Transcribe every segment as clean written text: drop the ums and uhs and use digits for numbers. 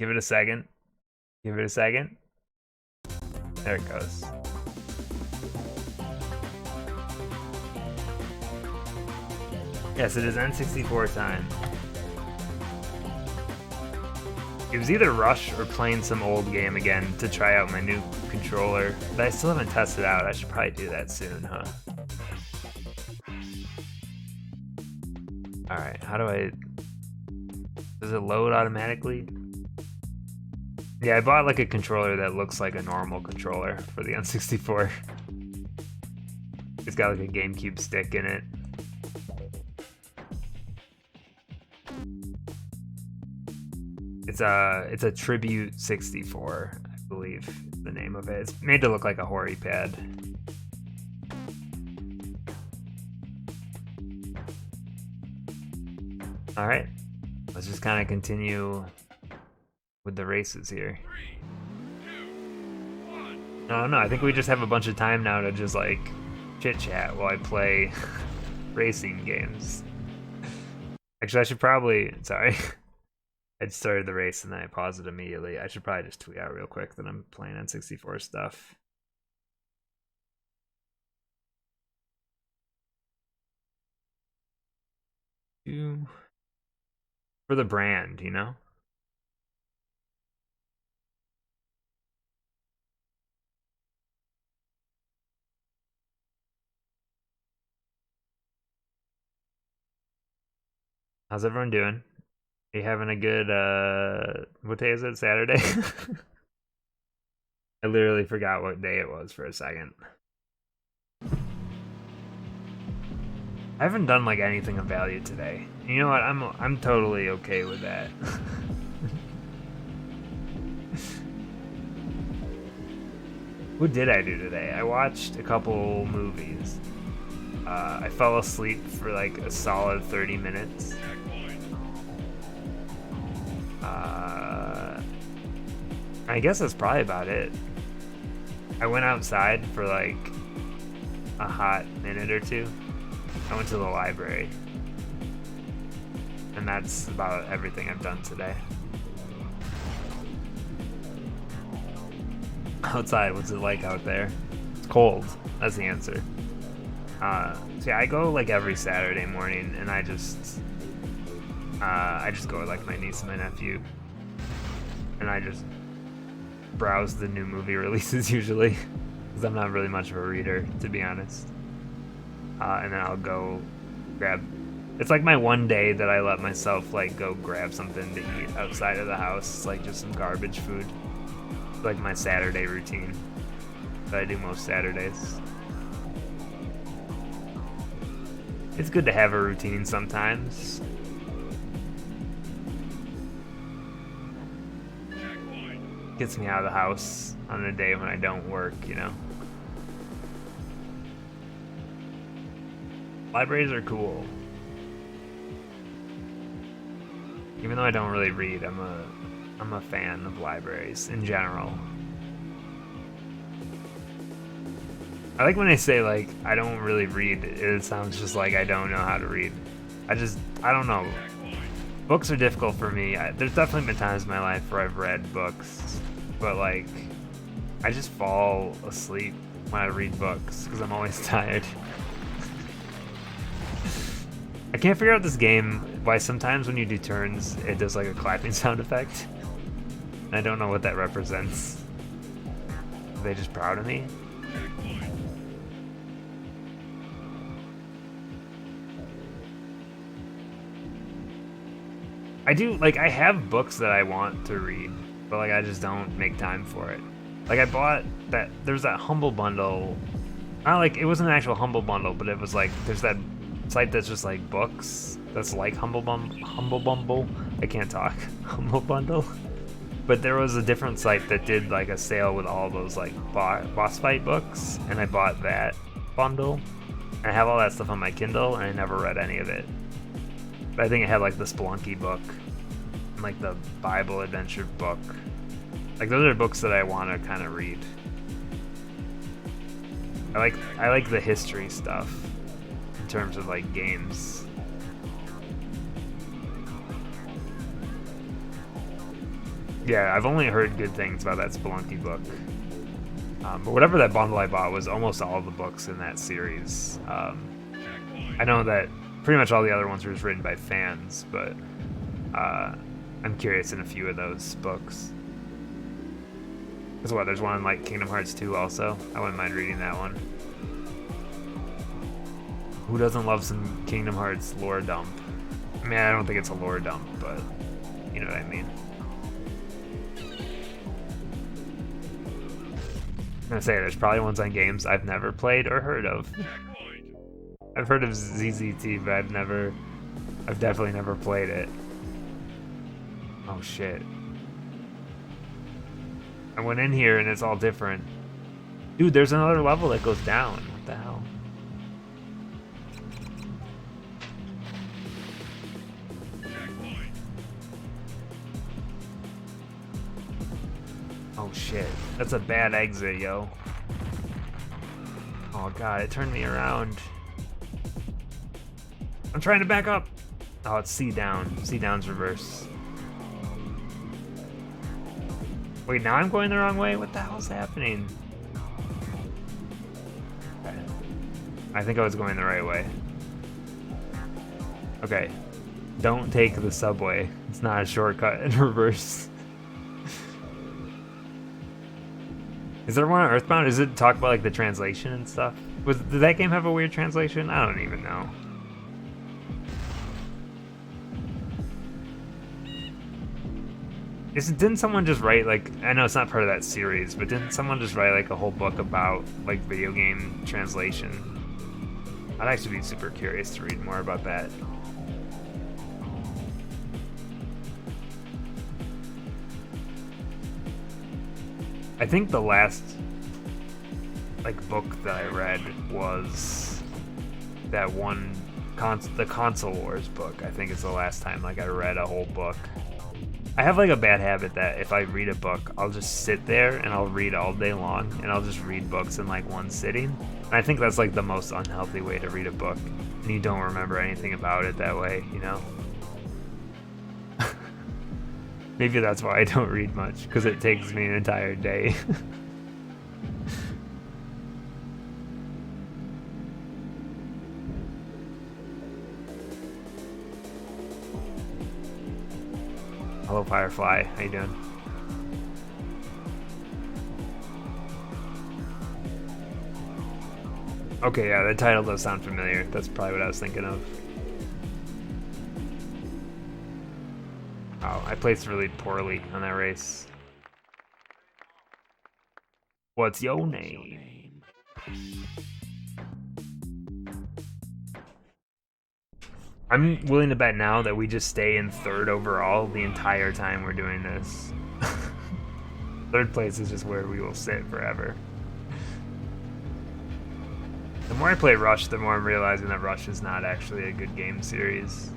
Give it a second. Give it a second. There it goes. Yes, it is N64 time. It was either Rush or playing some old game again to try out my new controller that I still haven't tested out. I should probably do that soon, huh? Alright, how do I... Does it load automatically? Yeah, I bought like a controller that looks like a normal controller for the N64. It's got like a GameCube stick in it. It's a Tribute 64, I believe is the name of it. It's made to look like a Hori pad. All right, let's just kind of continue with the races here. 3, 2, 1. No, I think we just have a bunch of time now to just like chit chat while I play racing games. Actually, I should probably, sorry. I started the race and then I paused it immediately. I should probably just tweet out real quick that I'm playing N64 stuff. For the brand, you know? How's everyone doing? Are you having a good, what day is it? Saturday? I literally forgot what day it was for a second. I haven't done like anything of value today. You know what? I'm totally okay with that. What did I do today? I watched a couple movies. I fell asleep for like a solid 30 minutes. I guess that's probably about it. I went outside for like a hot minute or two. I went to the library. And that's about everything I've done today. Outside, what's it like out there? It's cold. That's the answer. So yeah, I go like every Saturday morning, and I just go with like my niece and my nephew, and I just browse the new movie releases usually, because I'm not really much of a reader, to be honest. And then I'll go grab. It's like my one day that I let myself like go grab something to eat outside of the house, like just some garbage food. It's like my Saturday routine that I do most Saturdays. It's good to have a routine sometimes. Gets me out of the house on a day when I don't work, you know. Libraries are cool. Even though I don't really read, I'm a fan of libraries in general. I like when they say like I don't really read. It sounds just like I don't know how to read. I don't know. Books are difficult for me. There's definitely been times in my life where I've read books, but like I just fall asleep when I read books because I'm always tired. I can't figure out this game why sometimes when you do turns it does like a clapping sound effect. And I don't know what that represents. Are they just proud of me? I have books that I want to read, but like I just don't make time for it. Like I bought there's that Humble Bundle. Not like it wasn't an actual Humble Bundle, but it was like there's that site that's just like books that's like Humble Bumble. I can't talk. Humble Bundle. But there was a different site that did like a sale with all those like boss fight books, and I bought that bundle. And I have all that stuff on my Kindle, and I never read any of it. But I think it had like the Spelunky book and like the Bible adventure book. Like those are books that I want to kind of read. I like the history stuff in terms of like games. Yeah, I've only heard good things about that Spelunky book. But whatever that bundle I bought was almost all the books in that series. I know that pretty much all the other ones were just written by fans, but I'm curious in a few of those books. Because what, there's one in like Kingdom Hearts 2 also. I wouldn't mind reading that one. Who doesn't love some Kingdom Hearts lore dump? I mean, I don't think it's a lore dump, but you know what I mean. I'm gonna say there's probably ones on games I've never played or heard of. I've heard of ZZT, but I've definitely never played it. Oh shit. I went in here and it's all different. Dude, there's another level that goes down. What the hell? Oh shit. That's a bad exit, yo. Oh god, it turned me around. I'm trying to back up. Oh, it's C down. C down's reverse. Wait, now I'm going the wrong way? What the hell's happening? Okay. I think I was going the right way. Okay. Don't take the subway. It's not a shortcut in reverse. Is there one on Earthbound? Does it talk about like the translation and stuff? Did that game have a weird translation? I don't even know. Didn't someone just write like, I know it's not part of that series, but didn't someone just write like a whole book about like video game translation? I'd actually be super curious to read more about that. I think the last like book that I read was that one the Console Wars book. I think it's the last time like I read a whole book. I have like a bad habit that if I read a book, I'll just sit there and I'll read all day long, and I'll just read books in like one sitting. And I think that's like the most unhealthy way to read a book, and you don't remember anything about it that way, you know? Maybe that's why I don't read much, because it takes me an entire day. Hello, Firefly. How you doing? Okay, yeah, the title does sound familiar. That's probably what I was thinking of. Oh, I placed really poorly on that race. What's your name? I'm willing to bet now that we just stay in third overall the entire time we're doing this. Third place is just where we will sit forever. The more I play Rush, the more I'm realizing that Rush is not actually a good game series.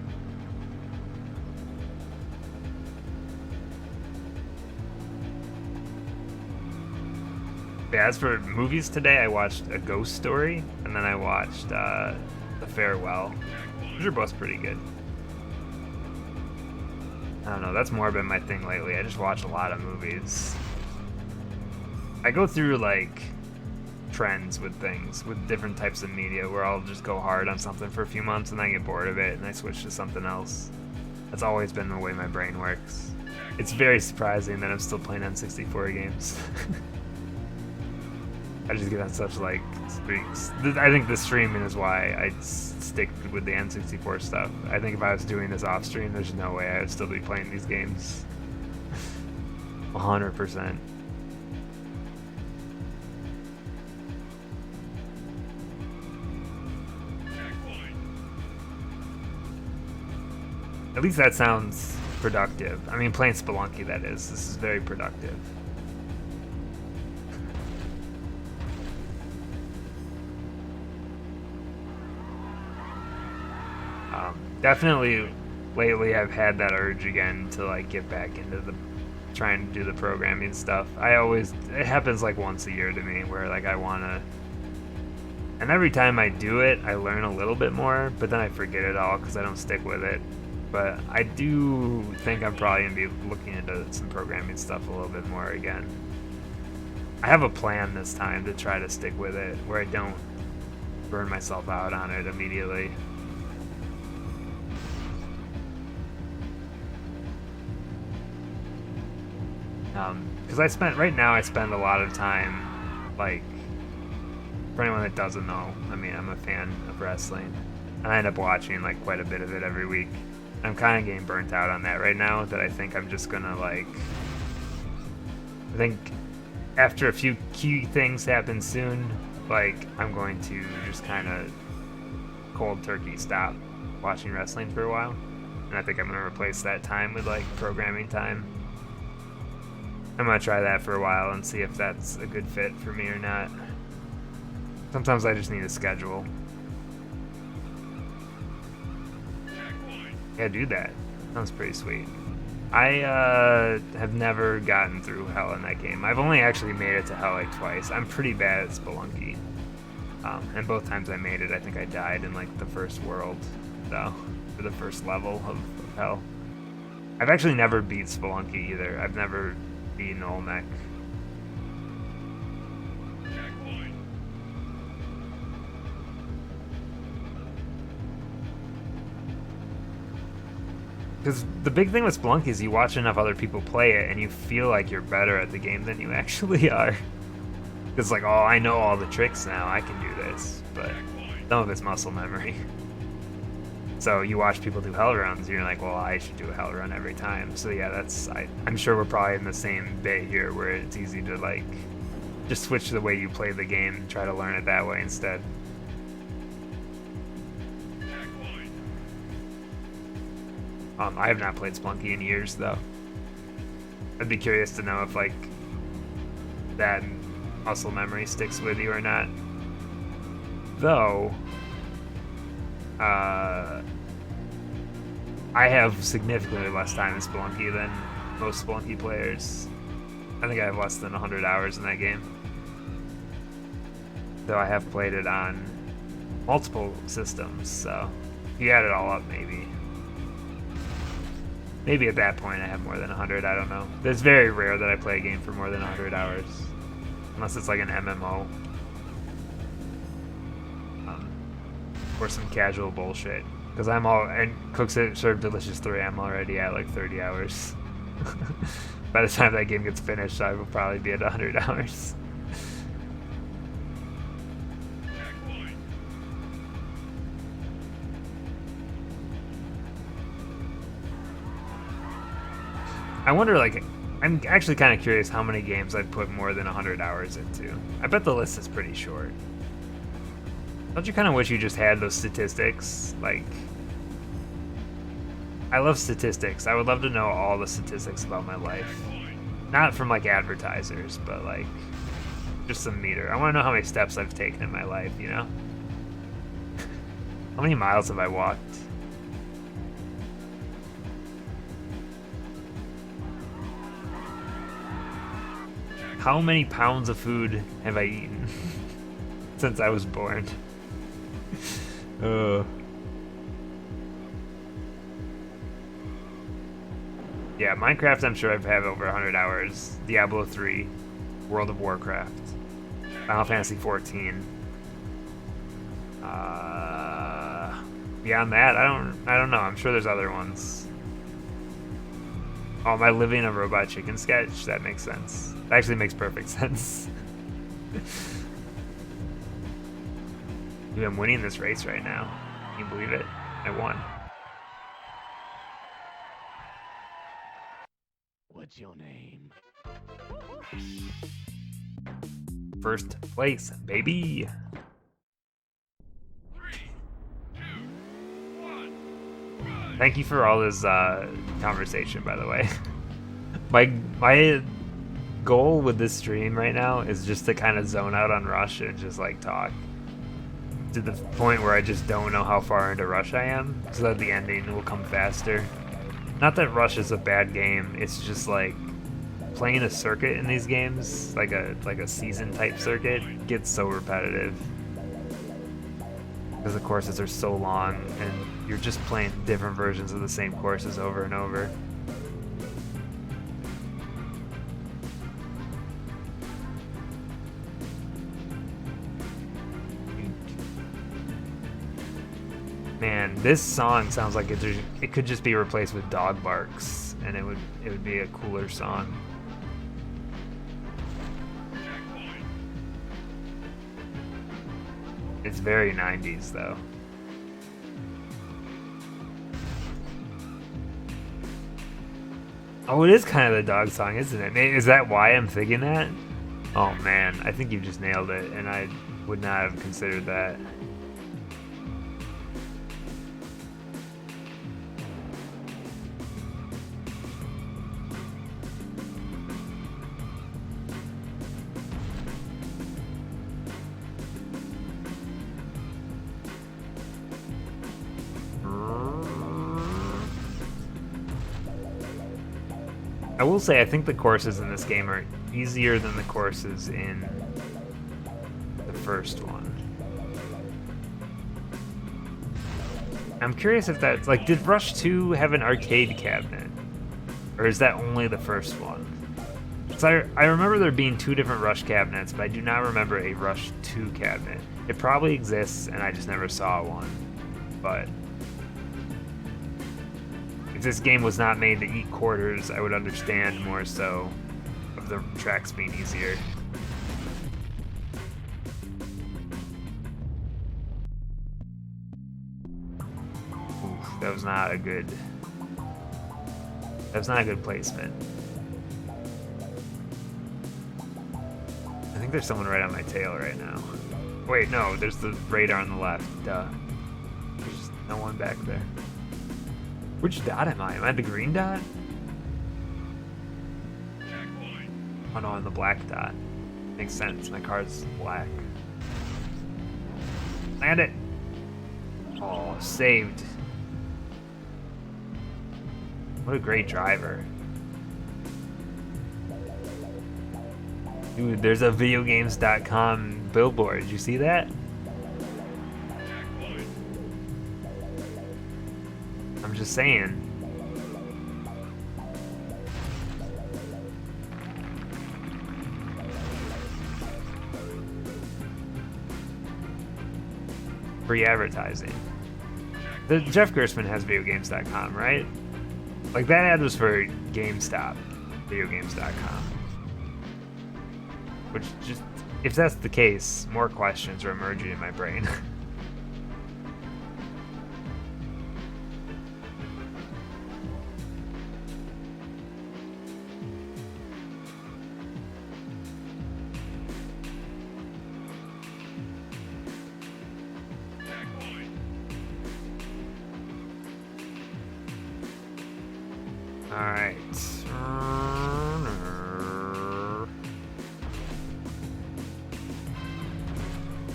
Yeah, as for movies today, I watched A Ghost Story, and then I watched The Farewell. Those are both pretty good. I don't know, that's more been my thing lately. I just watch a lot of movies. I go through like trends with things, with different types of media, where I'll just go hard on something for a few months and then I get bored of it and I switch to something else. That's always been the way my brain works. It's very surprising that I'm still playing N64 games. I just get on such like streaks. I think the streaming is why I stick with the N64 stuff. I think if I was doing this off stream, there's no way I would still be playing these games. 100%. At least that sounds productive. I mean, playing Spelunky, that is. This is very productive. Definitely lately I've had that urge again to like get back into the trying to do the programming stuff. It happens like once a year to me where like I wanna, and every time I do it I learn a little bit more, but then I forget it all because I don't stick with it. But I do think I'm probably gonna be looking into some programming stuff a little bit more again. I have a plan this time to try to stick with it, where I don't burn myself out on it immediately. Because I spend a lot of time, like, for anyone that doesn't know, I mean, I'm a fan of wrestling, and I end up watching like quite a bit of it every week. I'm kind of getting burnt out on that right now, that I think I'm just gonna I think after a few key things happen soon, like, I'm going to just kind of cold turkey stop watching wrestling for a while, and I think I'm gonna replace that time with like programming time. I'm gonna try that for a while and see if that's a good fit for me or not. Sometimes I just need a schedule. Yeah, do that. Sounds pretty sweet. I have never gotten through Hell in that game. I've only actually made it to Hell like twice. I'm pretty bad at Spelunky. And both times I made it, I think I died in like the first world, though, or the first level of Hell. I've actually never beat Spelunky either. I've never beaten Olmec. Because the big thing with Spelunky is you watch enough other people play it and you feel like you're better at the game than you actually are. It's like, oh, I know all the tricks now, I can do this, but some of it's muscle memory. So you watch people do hell runs, and you're like, well, I should do a hell run every time. So yeah, I'm sure we're probably in the same bit here, where it's easy to like just switch the way you play the game and try to learn it that way instead. I have not played Spelunky in years, though. I'd be curious to know if like that muscle memory sticks with you or not. Though, I have significantly less time in Spelunky than most Spelunky players. I think I have less than 100 hours in that game. Though I have played it on multiple systems, so if you add it all up, maybe. Maybe at that point I have more than 100, I don't know. It's very rare that I play a game for more than 100 hours. Unless it's like an MMO. Or some casual bullshit. Because I'm all, and Cooks It Served Delicious 3, I'm already at like 30 hours. By the time that game gets finished, I will probably be at 100 hours. I wonder, like, I'm actually kind of curious how many games I've put more than 100 hours into. I bet the list is pretty short. Don't you kind of wish you just had those statistics? Like, I love statistics. I would love to know all the statistics about my life. Not from, like, advertisers, but, like, just some meter. I want to know how many steps I've taken in my life, you know? How many miles have I walked? How many pounds of food have I eaten since I was born? Yeah, Minecraft, I'm sure I've had over 100 hours. Diablo 3, World of Warcraft, Final Fantasy 14. Beyond that, I don't know. I'm sure there's other ones. Oh, am I living a robot chicken sketch? That makes sense. That actually makes perfect sense. Dude, I'm winning this race right now. Can you believe it? I won. What's your name? First place, baby. 3, 2, 1. Thank you for all this conversation, by the way. My goal with this stream right now is just to kind of zone out on Rush and just like talk to the point where I just don't know how far into Rush I am, so that the ending will come faster. Not that Rush is a bad game, it's just like playing a circuit in these games, like a season type circuit, gets so repetitive because the courses are so long and you're just playing different versions of the same courses over and over. Man, this song sounds like it could just be replaced with dog barks, and it would be a cooler song. It's very 90s though. Oh, it is kind of the dog song, isn't it? Is that why I'm thinking that? Oh man, I think you just nailed it, and I would not have considered that. I will say, I think the courses in this game are easier than the courses in the first one. I'm curious if that's, like, did Rush 2 have an arcade cabinet? Or is that only the first one? So I remember there being 2 different Rush cabinets, but I do not remember a Rush 2 cabinet. It probably exists, and I just never saw one. But if this game was not made to eat quarters, I would understand more so of the tracks being easier. Oof, that was not a good placement. I think there's someone right on my tail right now. Wait, no, there's the radar on the left. Duh. There's no one back there. Which dot am I? Am I the green dot? Oh no, I'm the black dot. Makes sense. My car's black. Land it! Oh, saved. What a great driver. Dude, there's a videogames.com billboard. Did you see that? I'm just saying. Free advertising. The Jeff Gerstmann has videogames.com, right? Like, that ad was for GameStop, videogames.com. Which just, if that's the case, more questions are emerging in my brain. Alright.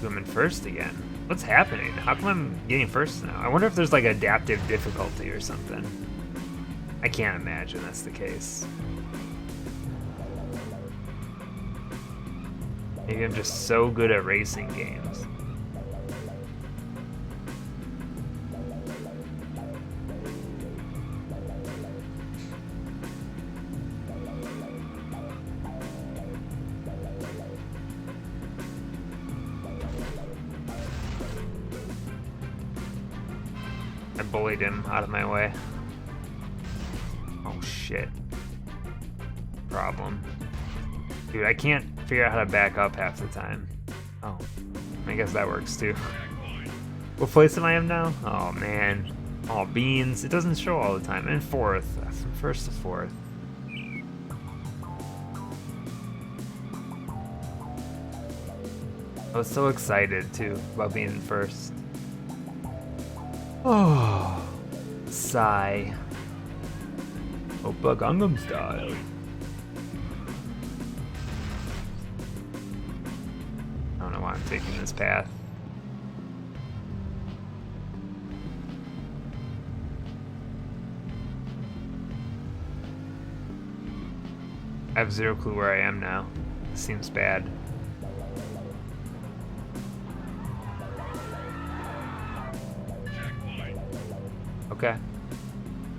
I'm in first again. What's happening? How come I'm getting first now? I wonder if there's like adaptive difficulty or something. I can't imagine that's the case. Maybe I'm just so good at racing games. I bullied him out of my way. Oh shit. Problem. Dude, I can't figure out how to back up half the time. Oh, I guess that works too. What place am I in now? Oh man. Oh, beans. It doesn't show all the time. I'm in fourth. From first to fourth. I was so excited too about being in first. Oh, sigh. Oppa Gangnam Style. I don't know why I'm taking this path. I have zero clue where I am now. This seems bad. Okay.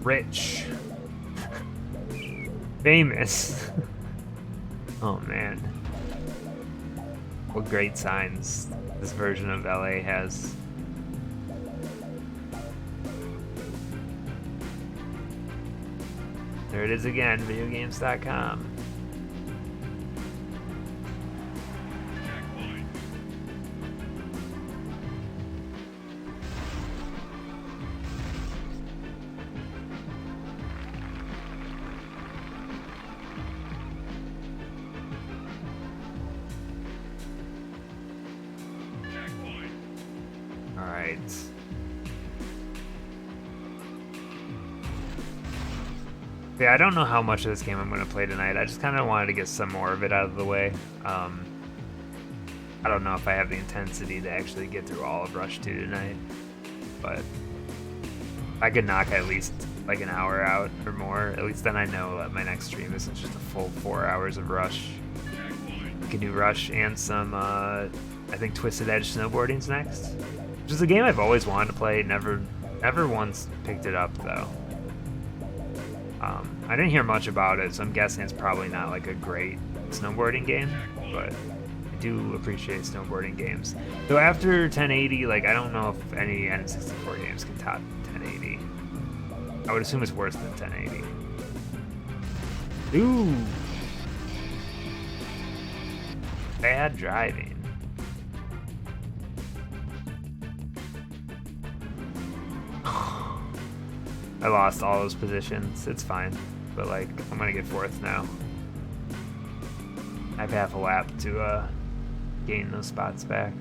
Rich. Famous. Oh man. What great signs this version of LA has. There it is again, videogames.com. Alright. Yeah, I don't know how much of this game I'm going to play tonight. I just kind of wanted to get some more of it out of the way. I don't know if I have the intensity to actually get through all of Rush 2 tonight. But I could knock at least like an hour out or more. At least then I know that my next stream isn't just a full 4 hours of Rush. I can do Rush and some, I think Twisted Edge Snowboarding's next. Which is a game I've always wanted to play, never once picked it up though. I didn't hear much about it, so I'm guessing it's probably not like a great snowboarding game, but I do appreciate snowboarding games. So after 1080, like I don't know if any N64 games can top 1080. I would assume it's worse than 1080. Ooh! Bad driving. I lost all those positions. It's fine. But, like, I'm gonna get 4th now. I have half a lap to gain those spots back.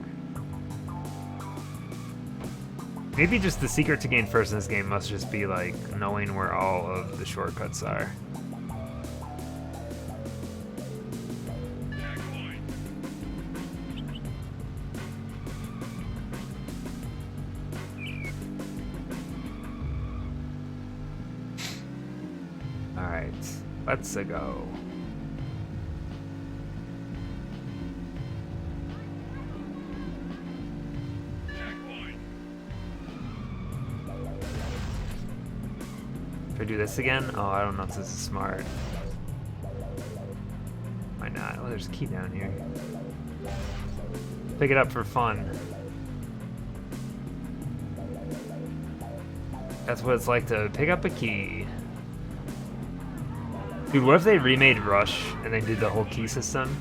Maybe just the secret to gain 1st in this game must just be, like, knowing where all of the shortcuts are. Alright, let's go. Should I do this again? Oh, I don't know if this is smart. Why not? Oh, there's a key down here. Pick it up for fun. That's what it's like to pick up a key. Dude, what if they remade Rush and they did the whole key system?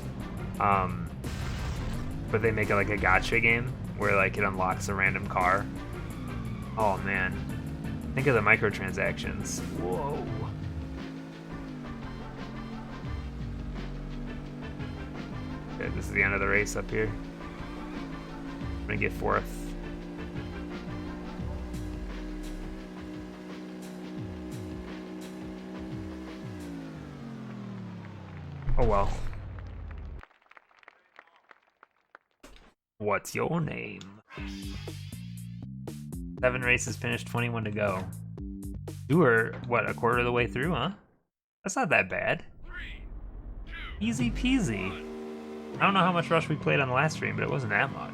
But they make it like a gacha game where like it unlocks a random car. Oh man. Think of the microtransactions. Whoa. Okay, this is the end of the race up here. I'm gonna get 4th. Oh well. What's your name? 7 races finished, 21 to go. You were, what, a quarter of the way through, huh? That's not that bad. Easy peasy. I don't know how much Rush we played on the last stream, but it wasn't that much.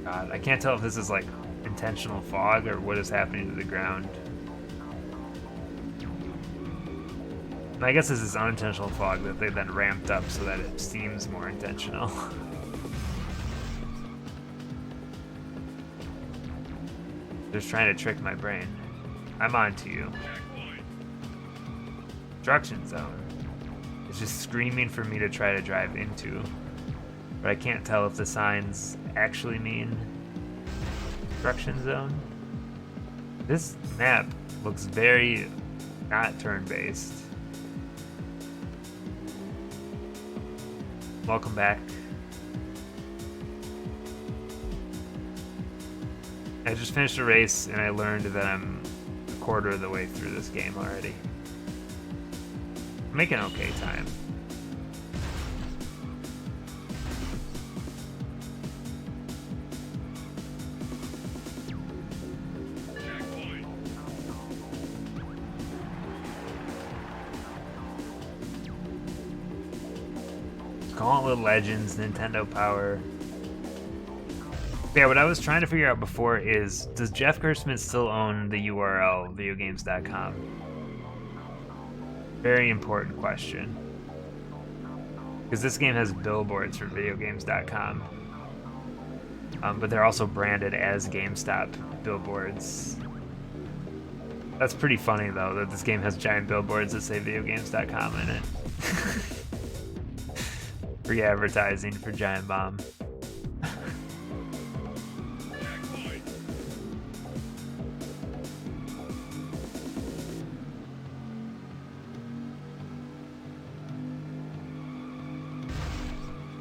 God, I can't tell if this is like intentional fog or what is happening to the ground. I guess this is unintentional fog that they then ramped up so that it seems more intentional. They're just trying to trick my brain. I'm on to you. Construction zone. It's just screaming for me to try to drive into. But I can't tell if the signs actually mean construction zone. This map looks very not turn-based. Welcome back. I just finished a race and I learned that I'm a quarter of the way through this game already. I'm making okay time. Gauntlet Legends, Nintendo Power. Yeah, what I was trying to figure out before is, does Jeff Gerstmann still own the URL videogames.com? Very important question. Because this game has billboards for videogames.com. But they're also branded as GameStop billboards. That's pretty funny, though, that this game has giant billboards that say videogames.com in it. Free advertising for Giant Bomb.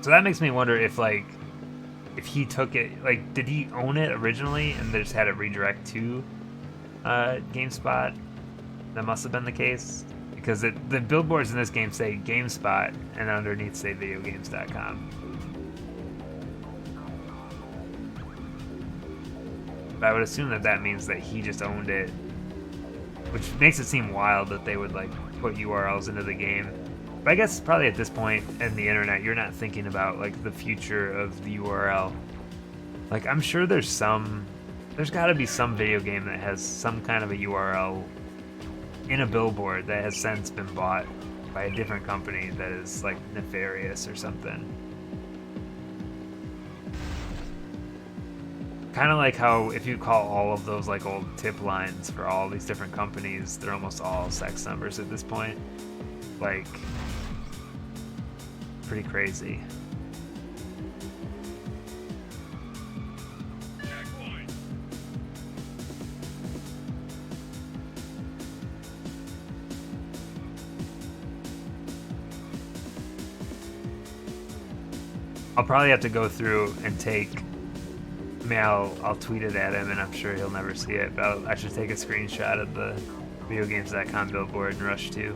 So that makes me wonder if, like, if he took it, like, did he own it originally and they just had it redirect to GameSpot? That must have been the case, because the billboards in this game say GameSpot and underneath say videogames.com. But I would assume that that means that he just owned it, which makes it seem wild that they would, like, put URLs into the game. But I guess probably at this point in the internet, you're not thinking about, like, the future of the URL. Like, I'm sure there's got to be some video game that has some kind of a URL in a billboard that has since been bought by a different company that is, like, nefarious or something. Kind of like how if you call all of those, like, old tip lines for all these different companies, they're almost all sex numbers at this point. Like, pretty crazy. I'll probably have to go through and take, I mean, I'll tweet it at him and I'm sure he'll never see it, but I should take a screenshot of the videogames.com billboard in Rush 2.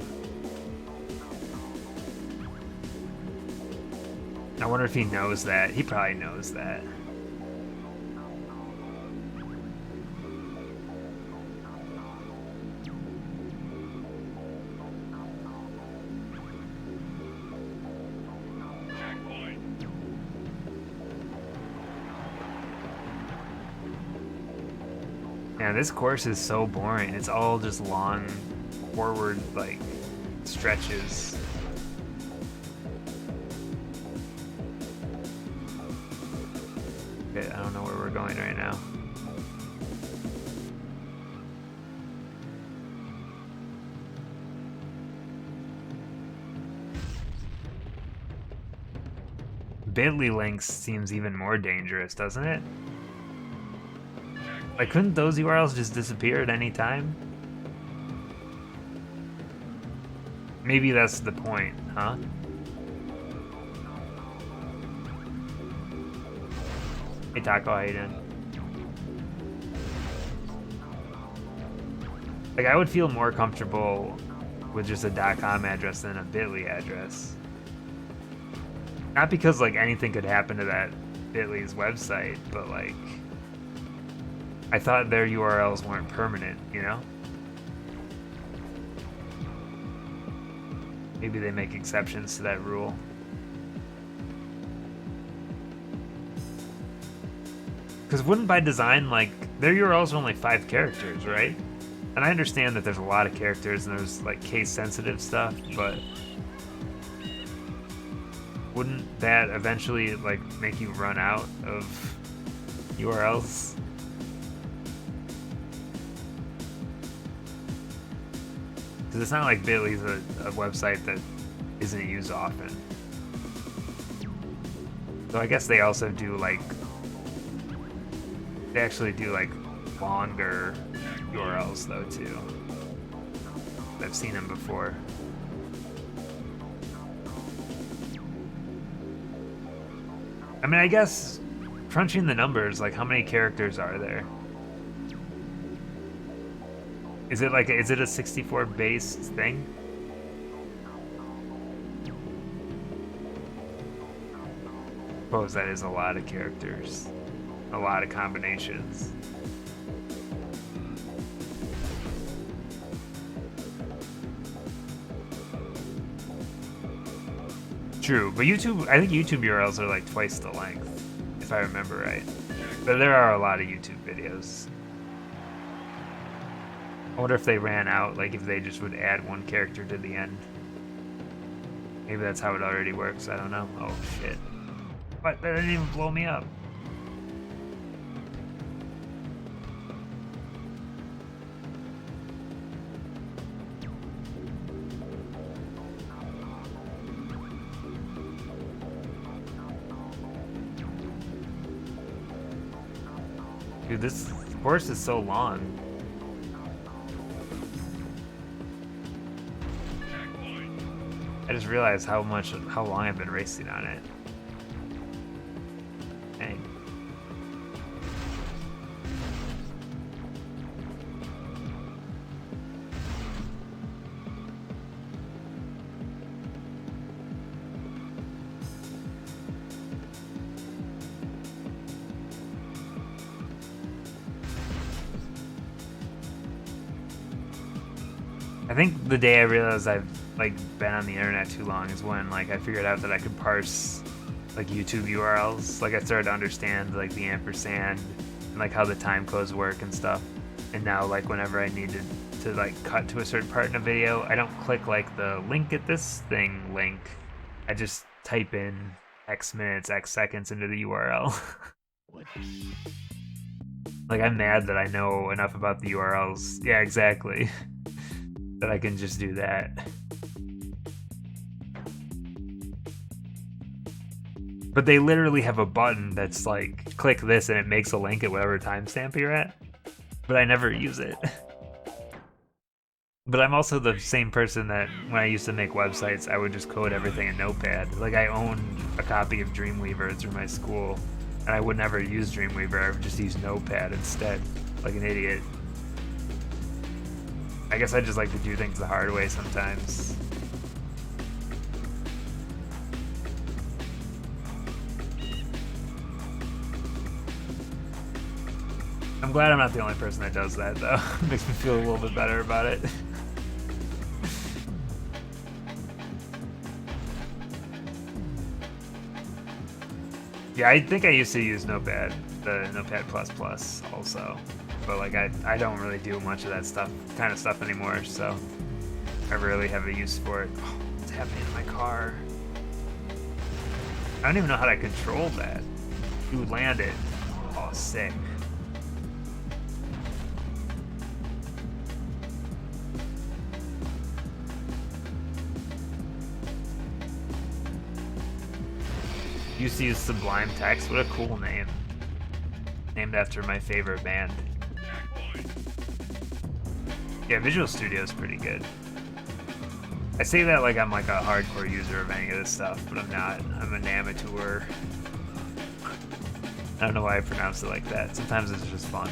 I wonder if he knows that. He probably knows that. Yeah, this course is so boring. It's all just long, forward, like, stretches. Okay, I don't know where we're going right now. Bit.ly links seems even more dangerous, doesn't it? Like, couldn't those URLs just disappear at any time? Maybe that's the point, huh? Hey Taco, how you doing? Like, I would feel more comfortable with just a .com address than a Bit.ly address. Not because, like, anything could happen to that Bit.ly's website, but, like, I thought their URLs weren't permanent, you know? Maybe they make exceptions to that rule. Because wouldn't by design, like, their URLs are only 5 characters, right? And I understand that there's a lot of characters and there's, like, case-sensitive stuff, but wouldn't that eventually, like, make you run out of URLs? Because it's not like Bit.ly's a website that isn't used often. So I guess they also do, like, they actually do, like, longer URLs, though, too. I've seen them before. I mean, I guess crunching the numbers, like, how many characters are there? Is it like, is it a 64 based thing? I suppose that is a lot of characters, a lot of combinations. True, but YouTube, I think YouTube URLs are like twice the length, if I remember right. But there are a lot of YouTube videos. I wonder if they ran out, like if they just would add one character to the end. Maybe that's how it already works, I don't know. Oh shit. What? That didn't even blow me up. Dude, this course is so long. I just realized how long I've been racing on it. Dang. I think the day I realized I've like been on the internet too long is when like I figured out that I could parse like YouTube URLs. Like I started to understand like the ampersand and like how the time codes work and stuff. And now like whenever I needed to like cut to a certain part in a video, I don't click like the link at this thing link. I just type in X minutes, X seconds into the URL. Like I'm mad that I know enough about the URLs. Yeah, exactly. That I can just do that. But they literally have a button that's like, click this and it makes a link at whatever timestamp you're at. But I never use it. But I'm also the same person that when I used to make websites, I would just code everything in Notepad. Like I owned a copy of Dreamweaver through my school, and I would never use Dreamweaver, I would just use Notepad instead, like an idiot. I guess I just like to do things the hard way sometimes. I'm glad I'm not the only person that does that, though. It makes me feel a little bit better about it. Yeah, I think I used to use Notepad, the Notepad++ also. But like I don't really do much of that kind of stuff anymore, so I rarely have a use for it. Oh, what's happening in my car? I don't even know how to control that. Dude, land it. Oh, sick. Used to use Sublime Text. What a cool name. Named after my favorite band. Yeah, Visual Studio is pretty good. I say that like I'm like a hardcore user of any of this stuff, but I'm not. I'm an amateur. I don't know why I pronounce it like that. Sometimes it's just fun.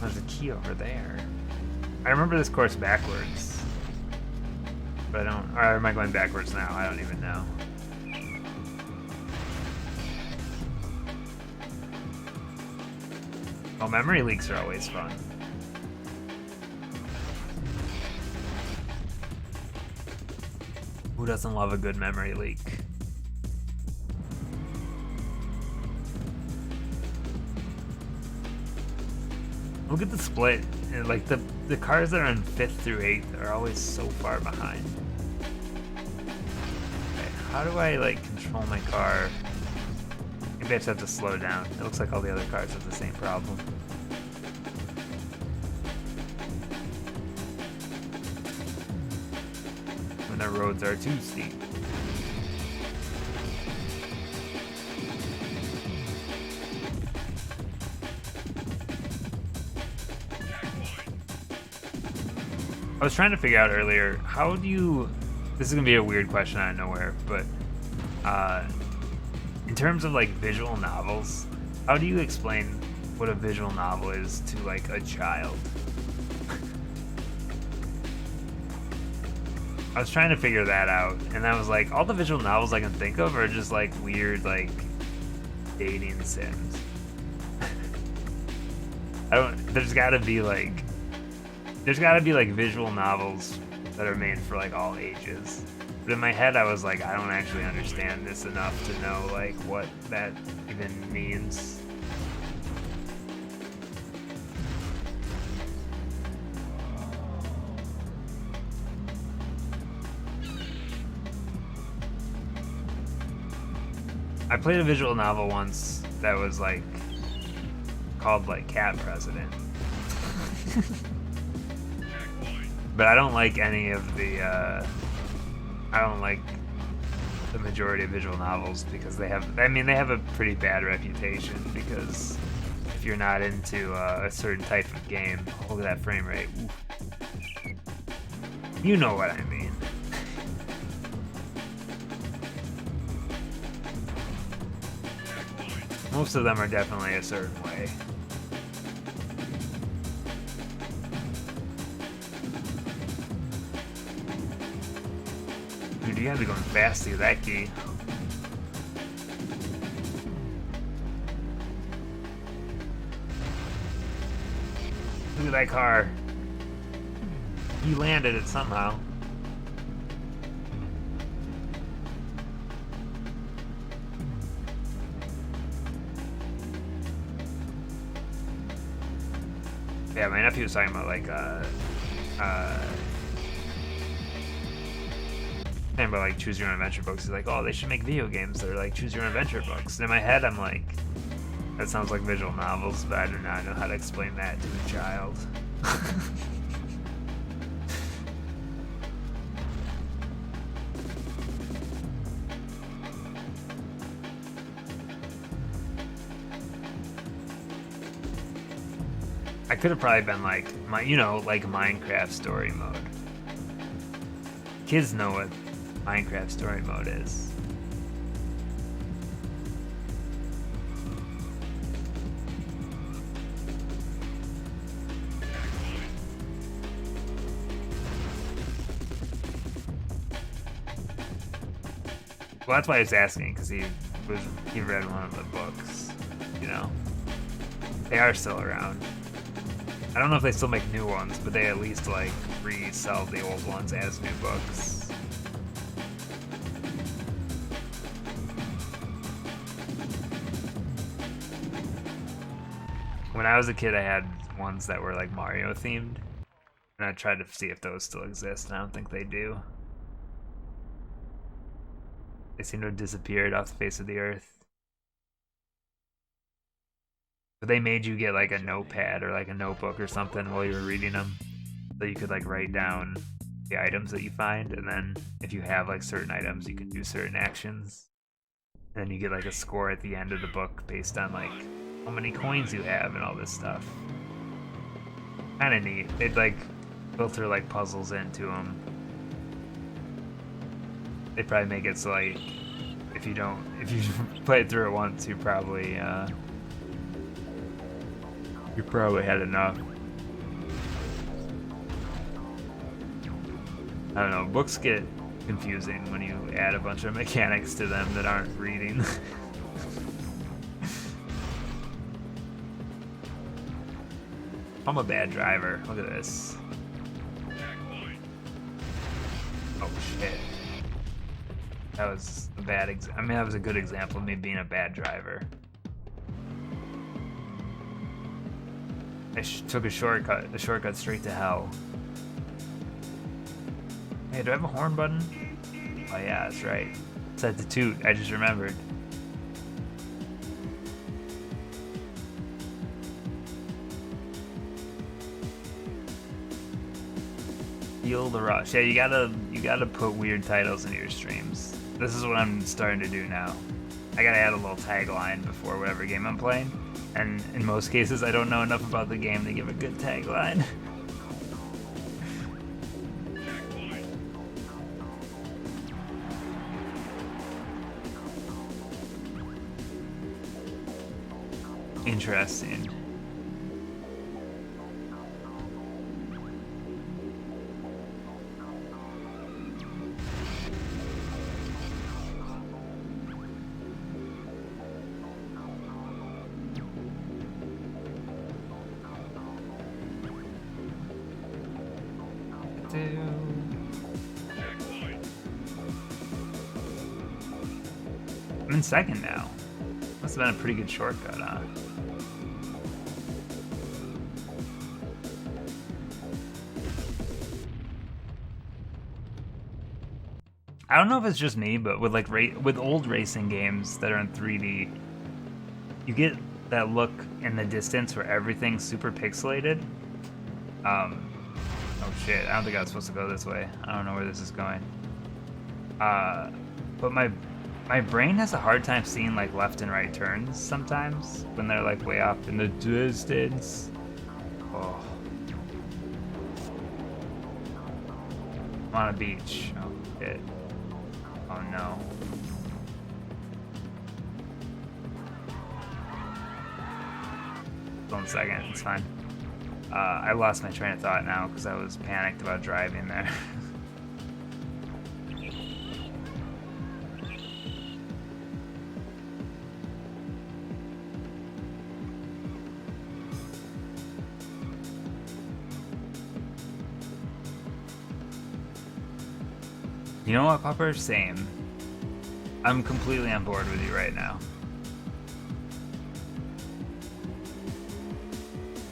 There's a key over there. I remember this course backwards. But I don't... Or am I going backwards now? I don't even know. Oh, memory leaks are always fun. Who doesn't love a good memory leak? Look at the split. Like the cars that are in 5th through 8th are always so far behind. Okay, how do I like control my car? Maybe I just have to slow down. It looks like all the other cars have the same problem. the roads are too steep. I was trying to figure out earlier, how do you... This is going to be a weird question out of nowhere, but in terms of like visual novels, how do you explain what a visual novel is to like a child? I was trying to figure that out, and I was like, all the visual novels I can think of are just like weird like dating sims. There's gotta be like visual novels that are made for like all ages. But in my head I was like, I don't actually understand this enough to know like what that even means. I played a visual novel once that was like called like Cat President. But I don't like any of the I don't like the majority of visual novels because they have a pretty bad reputation, because if you're not into a certain type of game, look at that frame rate. Ooh. You know what I mean. Most of them are definitely a certain way. Dude, you gotta be going fast to get that key. Look at that car. You landed it somehow. Yeah, my nephew was talking about like choose your own adventure books. He's like, oh, they should make video games that are like choose your own adventure books. And in my head I'm like, that sounds like visual novels, but I do not know how to explain that to a child. I could have probably been like like Minecraft story mode. Kids know what Minecraft story mode is. Well, that's why I was asking, because he read one of the books. You know, they are still around. I don't know if they still make new ones, but they at least like resell the old ones as new books. When I was a kid, I had ones that were like Mario themed, and I tried to see if those still exist, and I don't think they do. They seem to have disappeared off the face of the earth. But they made you get like a notepad or like a notebook or something while you were reading them, so you could like write down the items that you find, and then if you have like certain items, you can do certain actions. And then you get like a score at the end of the book based on like how many coins you have and all this stuff. Kind of neat. They'd like filter like puzzles into them. They'd probably make it so like if you play through it once, you probably had enough. I don't know, books get confusing when you add a bunch of mechanics to them that aren't reading. I'm a bad driver. Look at this. Oh shit. That was a bad that was a good example of me being a bad driver. I took a shortcut straight to hell. Hey, do I have a horn button? Oh yeah, that's right. Set to toot, I just remembered. Feel the rush. Yeah, you gotta put weird titles into your streams. This is what I'm starting to do now. I gotta add a little tagline before whatever game I'm playing, and in most cases I don't know enough about the game to give a good tagline. Interesting. I'm in second now. Must have been a pretty good shortcut, huh? I don't know if it's just me, but with like with old racing games that are in 3D, you get that look in the distance where everything's super pixelated. Oh shit! I don't think I was supposed to go this way. I don't know where this is going. But my brain has a hard time seeing like left and right turns sometimes when they're like way off in the distance. Oh. I'm on a beach. Oh shit. Oh no. Hold on a second, it's fine. I lost my train of thought now because I was panicked about driving there. You know what, Pupper? Same. I'm completely on board with you right now.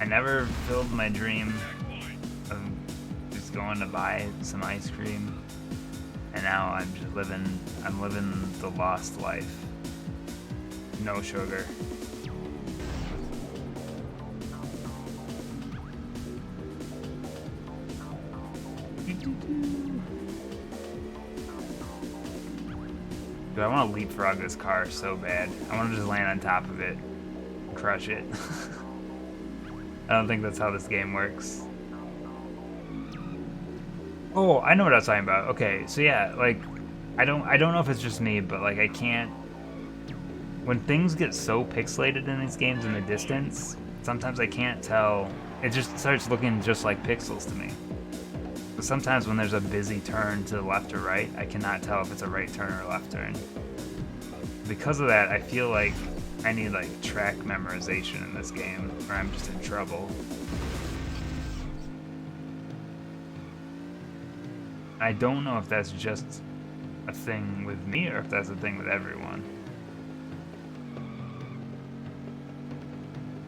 I never filled my dream of just going to buy some ice cream, and now I'm just living the lost life. No sugar. Dude, I want to leapfrog this car so bad. I want to just land on top of it and crush it. I don't think that's how this game works. Oh, I know what I was talking about. Okay, so yeah, like, I don't know if it's just me, but like I can't. When things get so pixelated in these games in the distance, sometimes I can't tell. It just starts looking just like pixels to me. But sometimes when there's a busy turn to the left or right, I cannot tell if it's a right turn or a left turn. Because of that, I feel like I need like track memorization in this game, or I'm just in trouble. I don't know if that's just a thing with me or if that's a thing with everyone.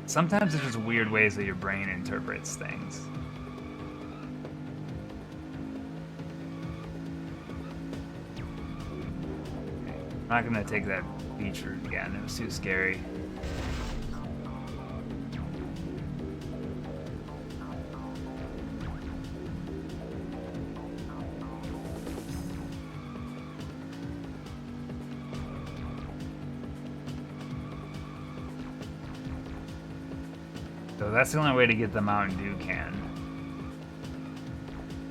Sometimes it's just weird ways that your brain interprets things. I'm not gonna take that beach route again, it was too scary. So that's the only way to get the Mountain Dew can.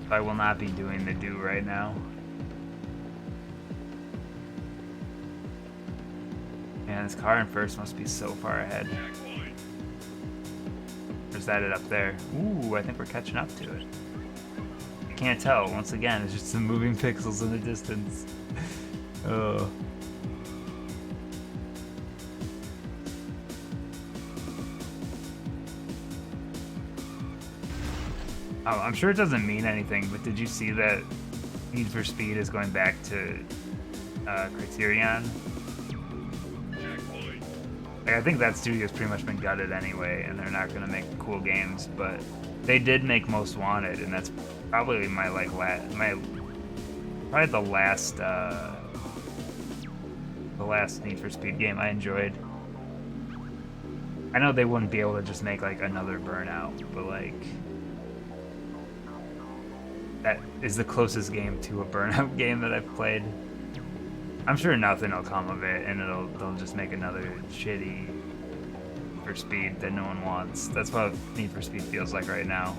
I will not be doing the Dew right now. Man, this car in first must be so far ahead. Or is that it up there? Ooh, I think we're catching up to it. I can't tell. Once again, it's just some moving pixels in the distance. Oh. Oh, I'm sure it doesn't mean anything, but did you see that Need for Speed is going back to Criterion? Like, I think that studio's pretty much been gutted anyway, and they're not going to make cool games, but they did make Most Wanted, and that's probably my, like, probably the last Need for Speed game I enjoyed. I know they wouldn't be able to just make, like, another Burnout, but, like, is the closest game to a Burnout game that I've played. I'm sure nothing will come of it, and they'll just make another shitty for Speed that no one wants. That's what Need for Speed feels like right now.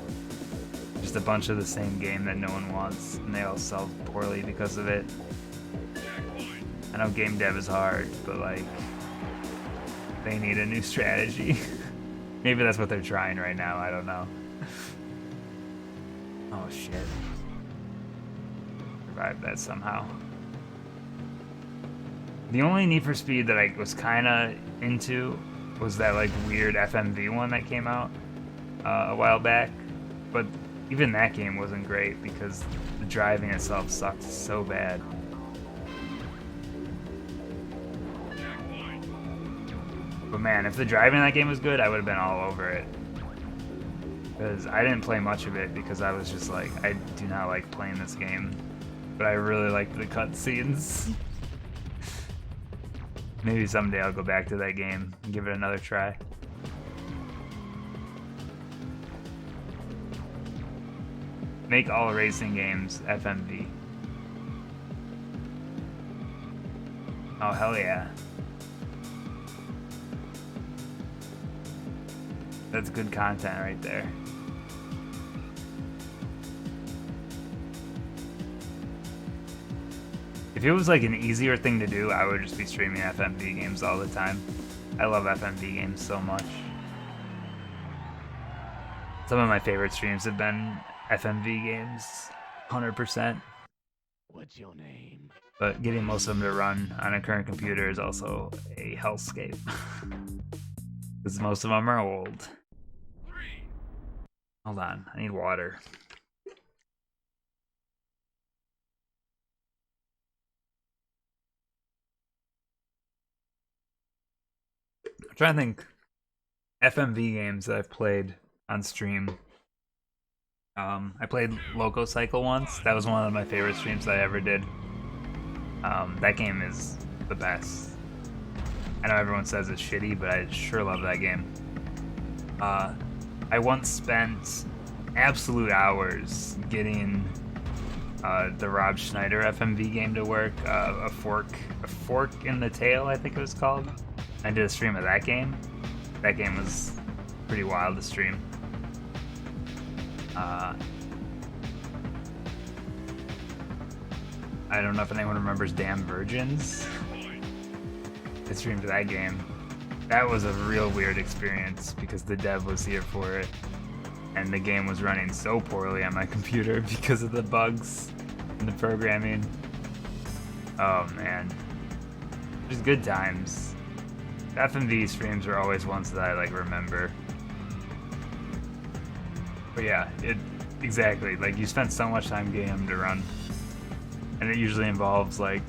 Just a bunch of the same game that no one wants, and they all sell poorly because of it. I know game dev is hard, but like, they need a new strategy. Maybe that's what they're trying right now, I don't know. Oh shit. Survived that somehow. The only Need for Speed that I was kinda into was that like weird FMV one that came out a while back. But even that game wasn't great because the driving itself sucked so bad. But man, if the driving in that game was good, I would have been all over it. Because I didn't play much of it because I was just like, I do not like playing this game. But I really liked the cutscenes. Maybe someday I'll go back to that game and give it another try. Make all racing games FMV. Oh, hell yeah. That's good content right there. If it was like an easier thing to do, I would just be streaming FMV games all the time. I love FMV games so much. Some of my favorite streams have been FMV games, 100%. What's your name? But getting most of them to run on a current computer is also a hellscape. Because most of them are old. Hold on, I need water. I'm trying to think FMV games that I've played on stream. I played Loco Cycle once. That was one of my favorite streams I ever did. That game is the best. I know everyone says it's shitty, but I sure love that game. I once spent absolute hours getting the Rob Schneider FMV game to work. A fork in the tail, I think it was called. I did a stream of that game. That game was pretty wild to stream. I don't know if anyone remembers Damn Virgins. I streamed that game. That was a real weird experience because the dev was here for it, and the game was running so poorly on my computer because of the bugs in the programming. Oh man, just good times. FMV streams are always ones that I like remember. But yeah, exactly, like you spent so much time getting them to run, and it usually involves like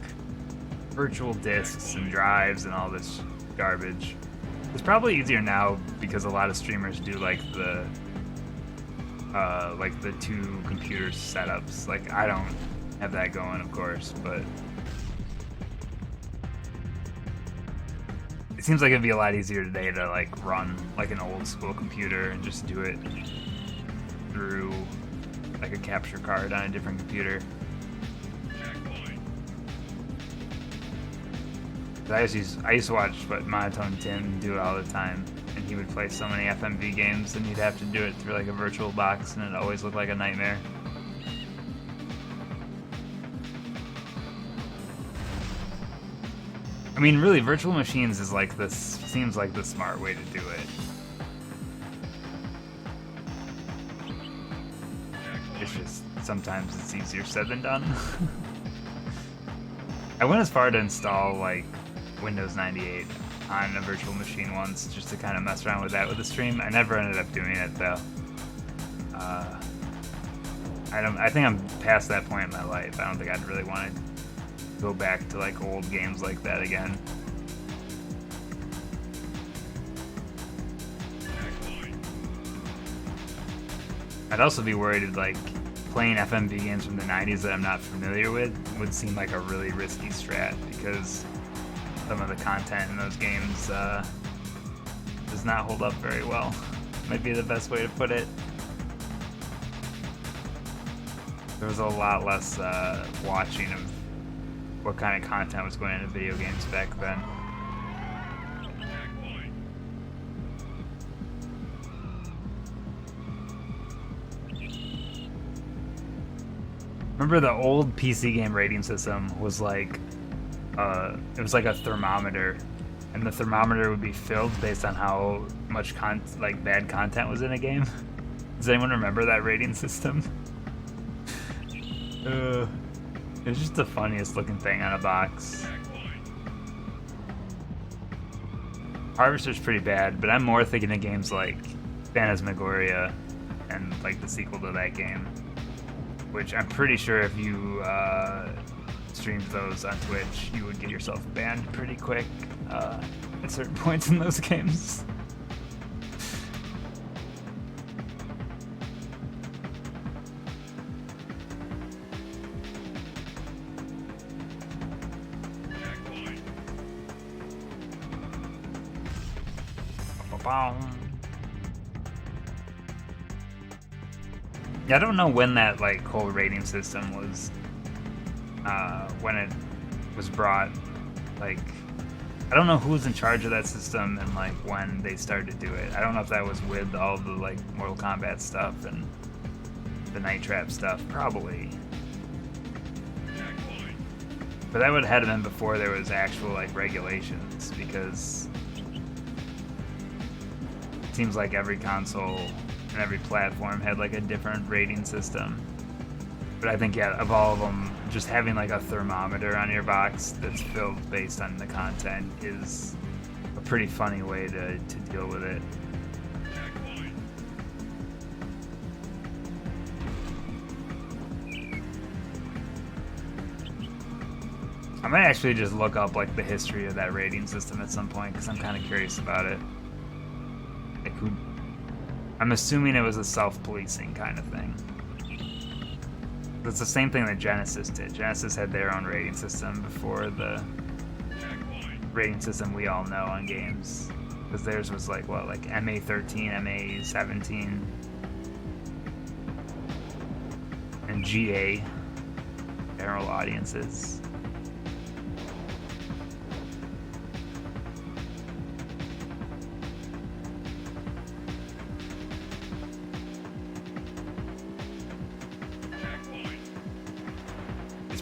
virtual disks and drives and all this garbage. It's probably easier now because a lot of streamers do like the two computer setups. Like I don't have that going, of course, but it seems like it'd be a lot easier today to like run like an old school computer and just do it through like a capture card on a different computer. I used to watch Monotone Tim do it all the time, and he would play so many FMV games, and he'd have to do it through like a virtual box, and it always looked like a nightmare. I mean, really, virtual machines is like this. Seems like the smart way to do it. It's just sometimes it's easier said than done. I went as far to install like Windows 98 on a virtual machine once, just to kind of mess around with that with the stream. I never ended up doing it though. I think I'm past that point in my life. I don't think I'd really want to go back to like old games like that again. I'd also be worried like playing FMV games from the 90s that I'm not familiar with would seem like a really risky strat, because some of the content in those games does not hold up very well. Might be the best way to put it. There was a lot less watching of what kind of content was going into video games back then. Remember the old PC game rating system was like, it was like a thermometer, and the thermometer would be filled based on how much bad content was in a game. Does anyone remember that rating system? It was just the funniest looking thing on a box. Harvester's pretty bad, but I'm more thinking of games like Phantasmagoria and like the sequel to that game, which I'm pretty sure if you streamed those on Twitch, you would get yourself banned pretty quick at certain points in those games. Yeah, I don't know when that like whole rating system was when it was brought. Like, I don't know who was in charge of that system and like when they started to do it. I don't know if that was with all the like Mortal Kombat stuff and the Night Trap stuff, probably. But that would have been before there was actual like regulations, because it seems like every console and every platform had like a different rating system. But I think, yeah, of all of them, just having like a thermometer on your box that's filled based on the content is a pretty funny way to deal with it. I might actually just look up like the history of that rating system at some point, because I'm kind of curious about it. Like, who? I'm assuming it was a self-policing kind of thing. It's the same thing that Genesis did. Genesis had their own rating system before the rating system we all know on games. Because theirs was like, what, like MA13, MA17, and GA, general audiences.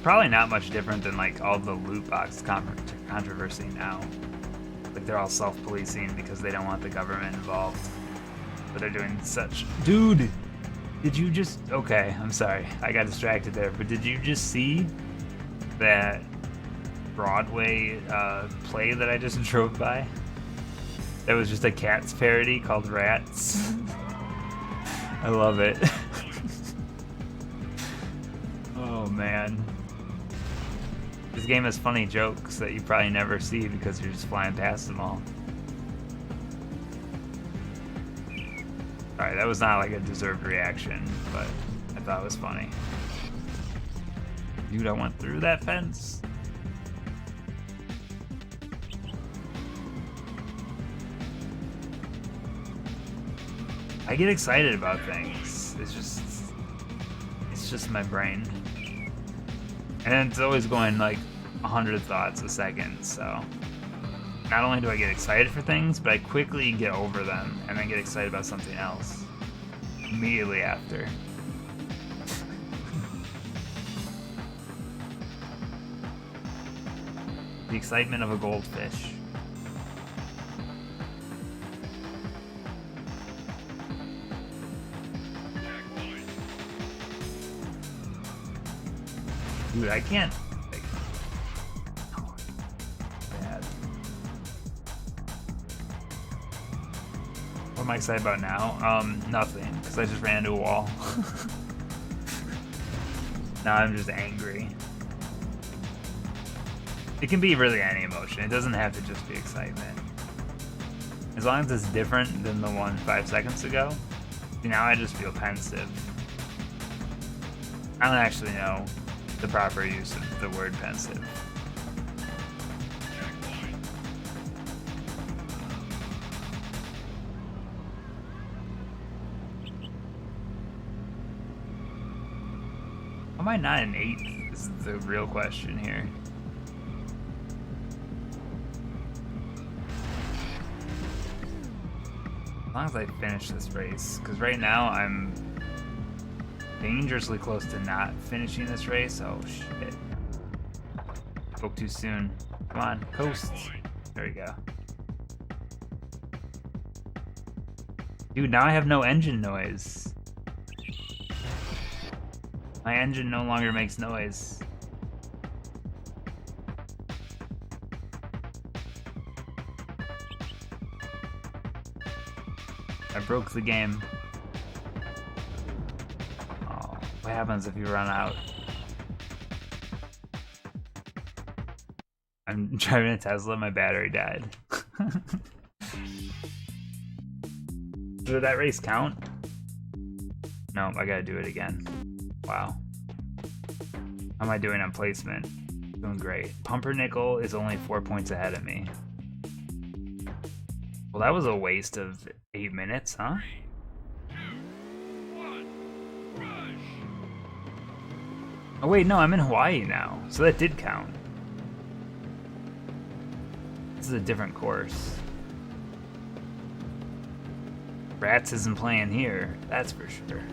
Probably not much different than like all the loot box controversy now. Like, they're all self-policing because they don't want the government involved. But they're doing such... Dude! Did you just... Okay, I'm sorry. I got distracted there. But did you just see that Broadway play that I just drove by? That was just a Cats parody called Rats. I love it. Oh, man. This game has funny jokes that you probably never see because you're just flying past them all. Alright, that was not like a deserved reaction, but I thought it was funny. Dude, I went through that fence. I get excited about things. It's just my brain. And it's always going like 100 thoughts a second, so not only do I get excited for things, but I quickly get over them and then get excited about something else immediately after. The excitement of a goldfish. Dude, I can't. Like, oh, bad. What am I excited about now? Nothing, because I just ran into a wall. Now I'm just angry. It can be really any emotion. It doesn't have to just be excitement. As long as it's different than the one 5 seconds ago, now I just feel pensive. I don't actually know the proper use of the word pensive. How am I not an 8th is the real question here. As long as I finish this race, because right now I'm dangerously close to not finishing this race. Oh shit. Spoke too soon. Come on, coast. There we go. Dude, now I have no engine noise. My engine no longer makes noise. I broke the game. Oh, what happens if you run out? I'm driving a Tesla, my battery died. Did that race count? No, I gotta do it again. Wow. How am I doing on placement? Doing great. Pumpernickel is only 4 points ahead of me. Well, that was a waste of 8 minutes, huh? 3, 2, 1, rush! Oh wait, no, I'm in Hawaii now, so that did count. This is a different course. Rats isn't playing here, that's for sure.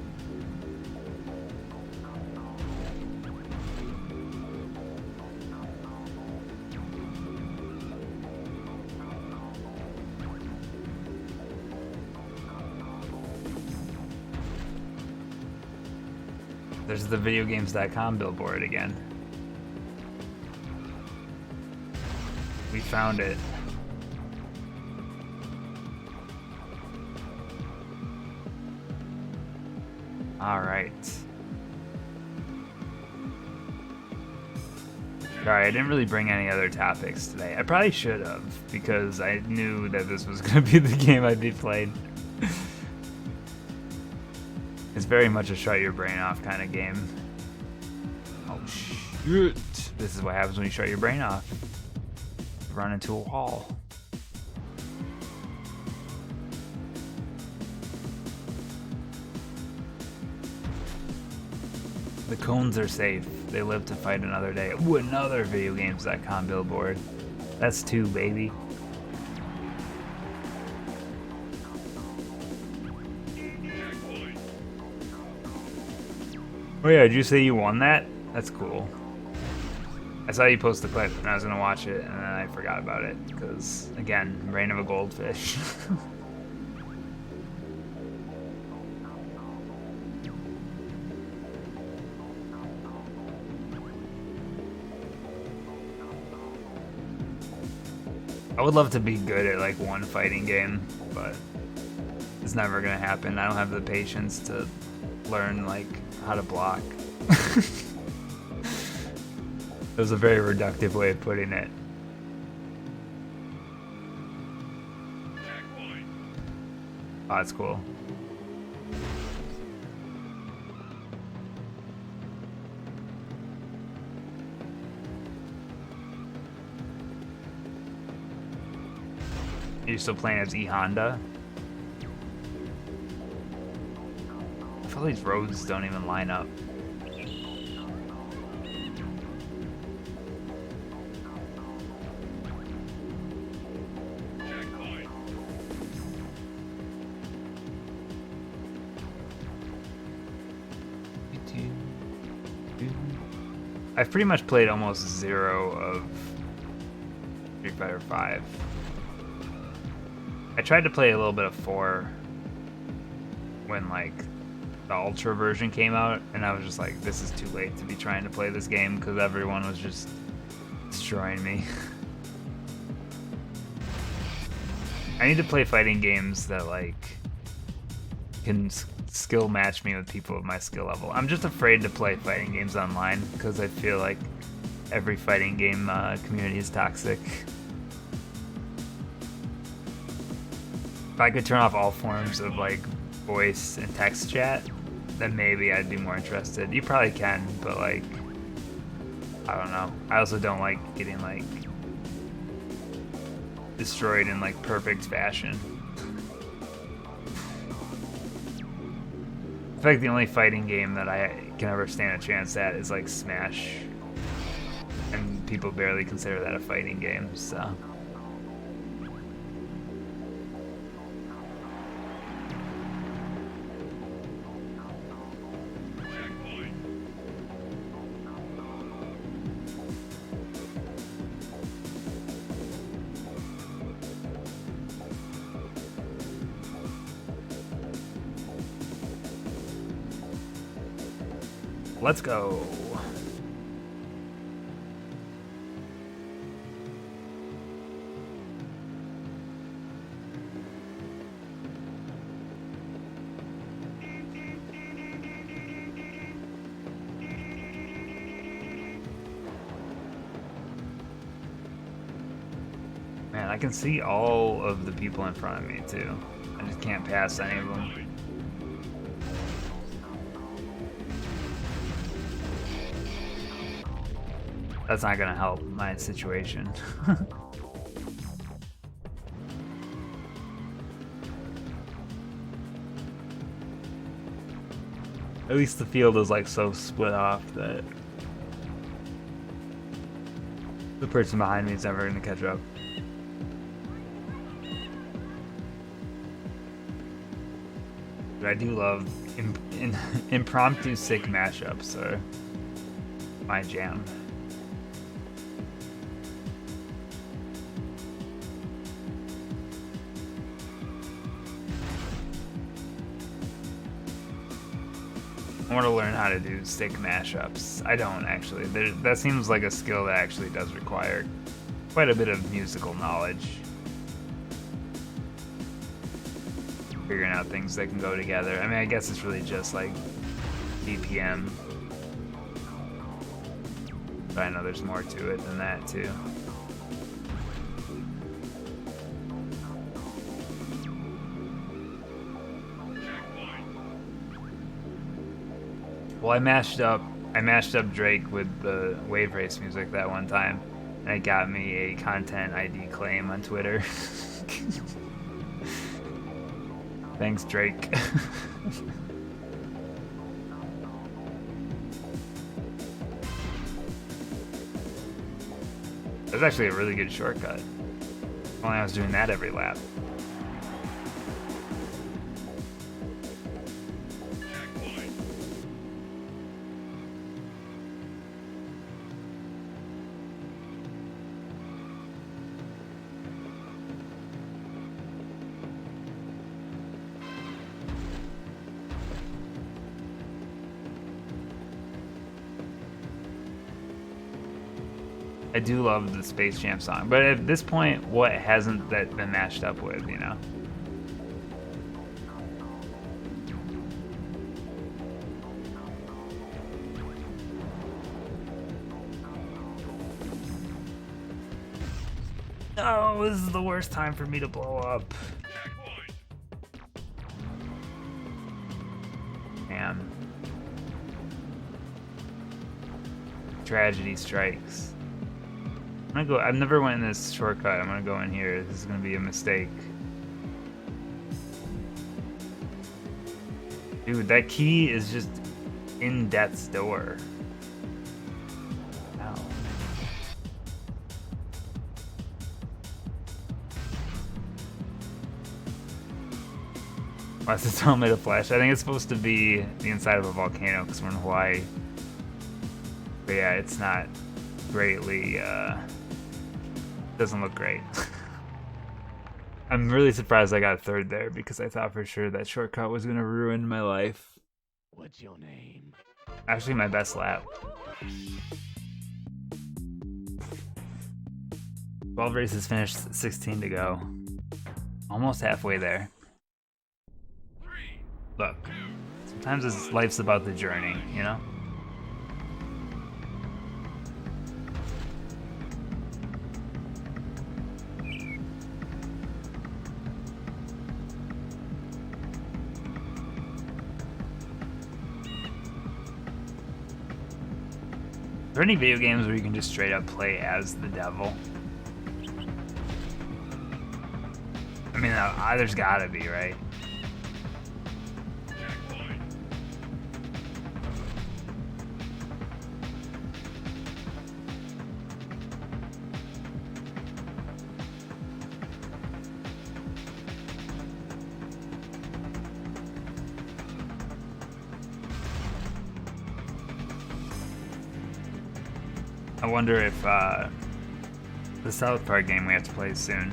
There's the videogames.com billboard again. We found it. All right. Sorry, I didn't really bring any other topics today. I probably should have, because I knew that this was going to be the game I'd be playing. It's very much a shut your brain off kind of game. Oh shit. This is what happens when you shut your brain off. You run into a wall. The cones are safe. They live to fight another day. Ooh, another videogames.com billboard. That's 2, baby. Oh yeah, did you say you won that? That's cool. I saw you post the clip and I was gonna watch it and then I forgot about it because, again, brain of a goldfish. I would love to be good at like one fighting game, but it's never gonna happen. I don't have the patience to learn like how to block. It was a very reductive way of putting it. Oh, that's cool. You're still playing as E Honda? I feel these roads don't even line up. I've pretty much played almost 0 of Street Fighter 5. I tried to play a little bit of 4 when like the Ultra version came out, and I was just like, this is too late to be trying to play this game because everyone was just destroying me. I need to play fighting games that like can skill match me with people of my skill level. I'm just afraid to play fighting games online because I feel like every fighting game community is toxic. If I could turn off all forms of like voice and text chat, then maybe I'd be more interested. You probably can, but like, I don't know. I also don't like getting like destroyed in like perfect fashion. In fact, the only fighting game that I can ever stand a chance at is like Smash, and people barely consider that a fighting game. So. Let's go. Man, I can see all of the people in front of me too. I just can't pass any of them. That's not gonna help my situation. At least the field is like so split off that the person behind me is never gonna catch up. But I do love impromptu sick mashups are my jam. I want to learn how to do stick mashups. I don't actually. That seems like a skill that actually does require quite a bit of musical knowledge. Figuring out things that can go together. I mean, I guess it's really just like BPM. But I know there's more to it than that too. Well, I mashed up Drake with the Wave Race music that one time, and it got me a content ID claim on Twitter. Thanks, Drake. That's actually a really good shortcut. If only I was doing that every lap. I do love the Space Jam song, but at this point, what hasn't that been mashed up with, you know? No, this is the worst time for me to blow up. Damn. Tragedy strikes. I'm gonna go. I've never went in this shortcut. I'm gonna go in here. This is gonna be a mistake. Dude, that key is just in death's door. Ow. Why does it tell me to flash? I think it's supposed to be the inside of a volcano because we're in Hawaii. But yeah, it's not greatly. Doesn't look great. I'm really surprised I got third there because I thought for sure that shortcut was gonna ruin my life. What's your name? Actually, my best lap. 12 races finished, 16 to go. Almost halfway there. Look, sometimes life's about the journey, you know? Are there any video games where you can just straight up play as the devil? I mean, there's gotta be, right? wonder if the South Park game we have to play soon.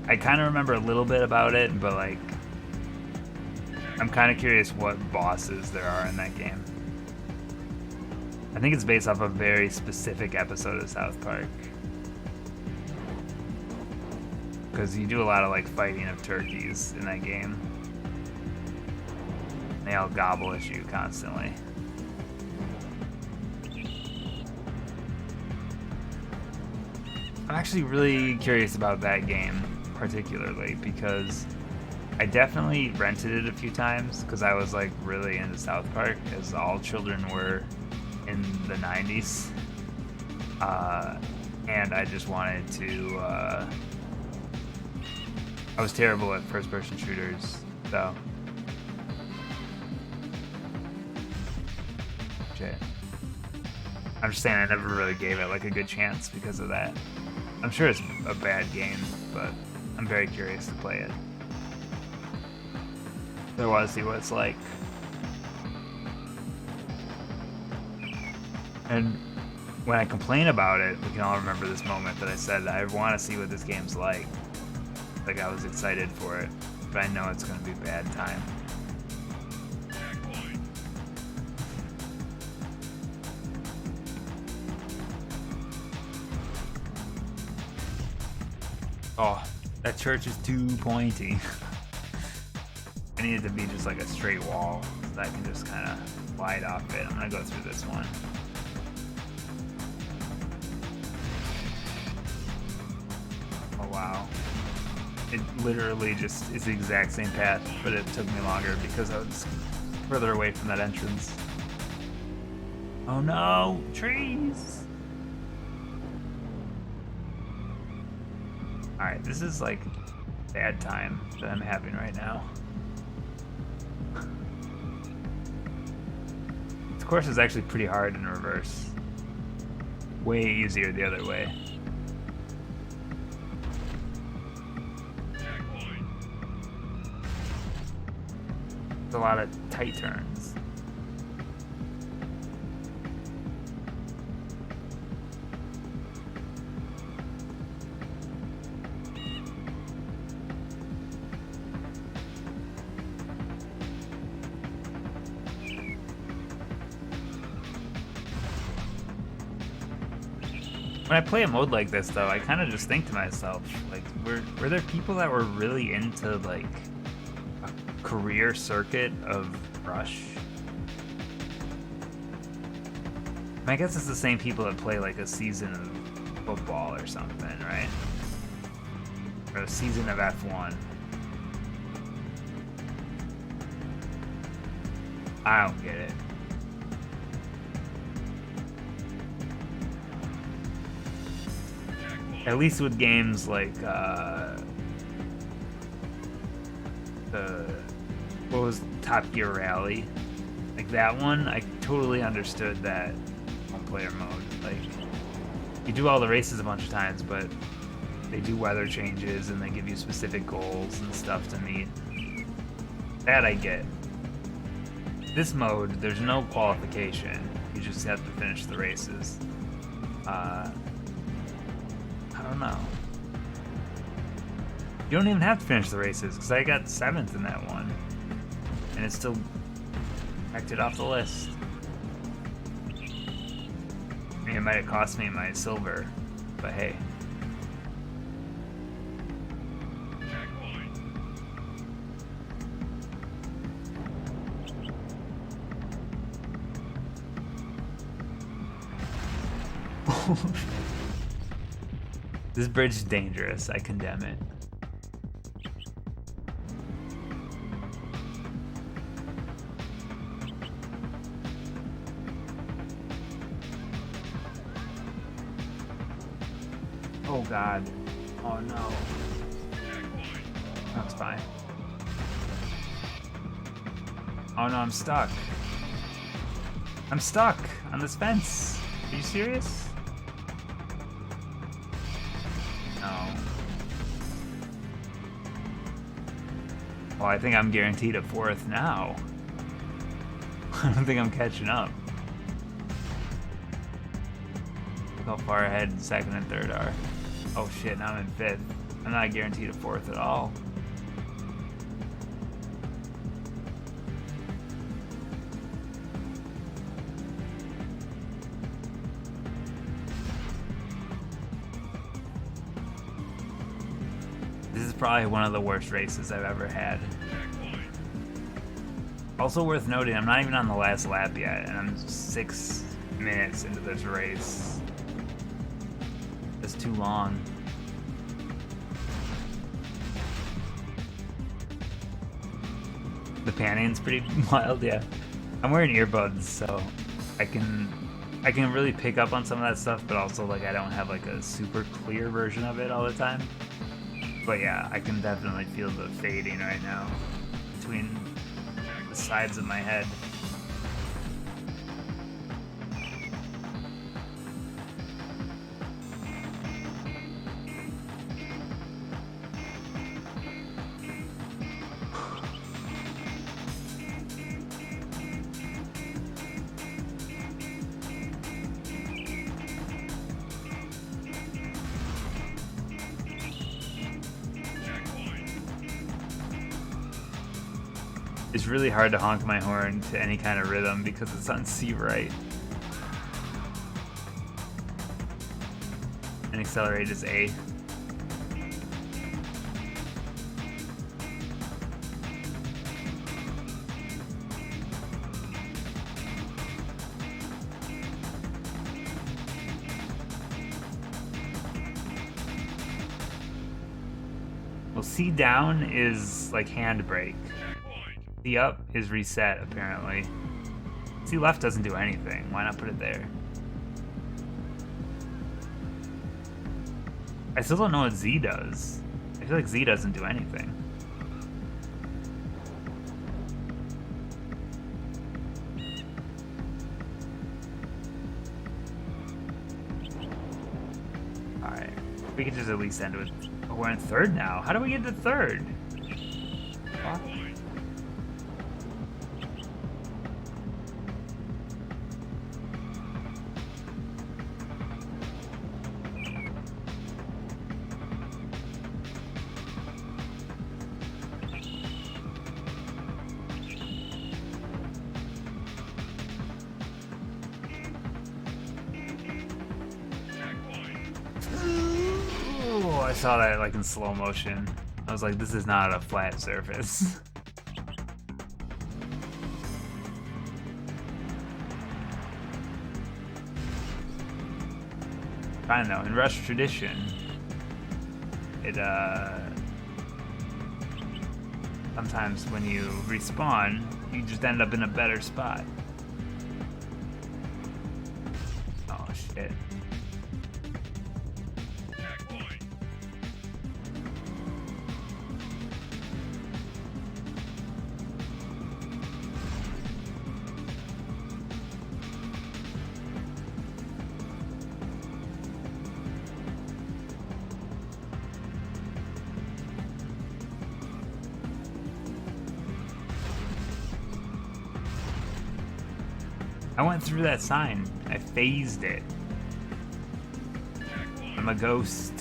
I kind of remember a little bit about it, but like, I'm kind of curious what bosses there are in that game. I think it's based off a very specific episode of South Park. Because you do a lot of like fighting of turkeys in that game. They all gobble at you constantly. I'm actually really curious about that game particularly because I definitely rented it a few times because I was like really into South Park, as all children were in the 90s. And I just wanted to I was terrible at first-person shooters, so shit. I'm just saying I never really gave it like a good chance because of that. I'm sure it's a bad game, but I'm very curious to play it. I want to see what it's like. And when I complain about it, we can all remember this moment that I said I want to see what this game's like. Like I was excited for it, but I know it's going to be a bad time. Oh, that church is too pointy. I need it to be just like a straight wall so that I can just kind of glide off it. I'm going to go through this one. Oh, wow. It literally just is the exact same path, but it took me longer because I was further away from that entrance. Oh no, trees! Alright, this is like bad time that I'm having right now. This course is actually pretty hard in reverse. Way easier the other way. It's a lot of tight turns. When I play a mode like this, though, I kind of just think to myself, like, were there people that were really into, like, a career circuit of Rush? I guess it's the same people that play, like, a season of football or something, right? Or a season of F1. I don't get it. At least with games like what was Top Gear Rally, like that one, I totally understood that one-player mode. Like, you do all the races a bunch of times, but they do weather changes and they give you specific goals and stuff to meet. That I get. This mode, there's no qualification. You just have to finish the races. I don't know. You don't even have to finish the races because I got 7th in that one, and it still acted off the list. I mean, it might have cost me my silver, but hey. This bridge is dangerous. I condemn it. Oh God. Oh no. That's fine. Oh no, I'm stuck. I'm stuck on this fence. Are you serious? Well, I think I'm guaranteed a 4th now. I don't think I'm catching up. how far ahead second and third are. Oh shit, now I'm in fifth. I'm not guaranteed a fourth at all. This is probably one of the worst races I've ever had. Also worth noting, I'm not even on the last lap yet, and I'm 6 minutes into this race. It's too long. The panning's pretty wild, yeah. I'm wearing earbuds, so I can really pick up on some of that stuff, but also like I don't have like a super clear version of it all the time. But yeah, I can definitely feel the fading right now between the sides of my head. It's really hard to honk my horn to any kind of rhythm because it's on C right. And accelerate is A. Well, C down is like handbrake. C up is reset, apparently. C left doesn't do anything. Why not put it there? I still don't know what Z does. I feel like Z doesn't do anything. Alright. We could just at least end with... Oh, we're in third now. How do we get to third? Fuck. I saw that like in slow motion. I was like, this is not a flat surface. I don't know, in Rush tradition, it sometimes when you respawn, you just end up in a better spot. Oh shit. I went through that sign. I phased it. I'm a ghost.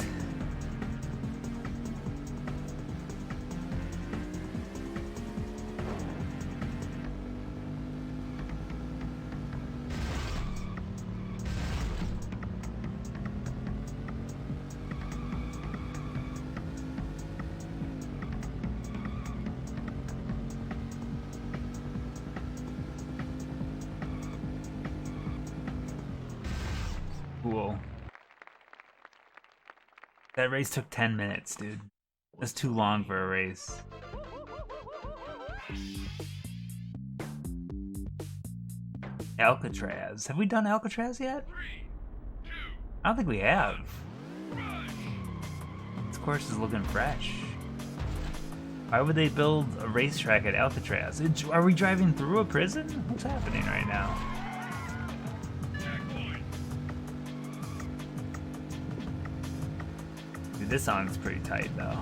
Cool. That race took 10 minutes, dude. That's too long for a race. Alcatraz. Have we done Alcatraz yet? I don't think we have. This course is looking fresh. Why would they build a racetrack at Alcatraz? Are we driving through a prison? What's happening right now? Dude, this song's pretty tight though.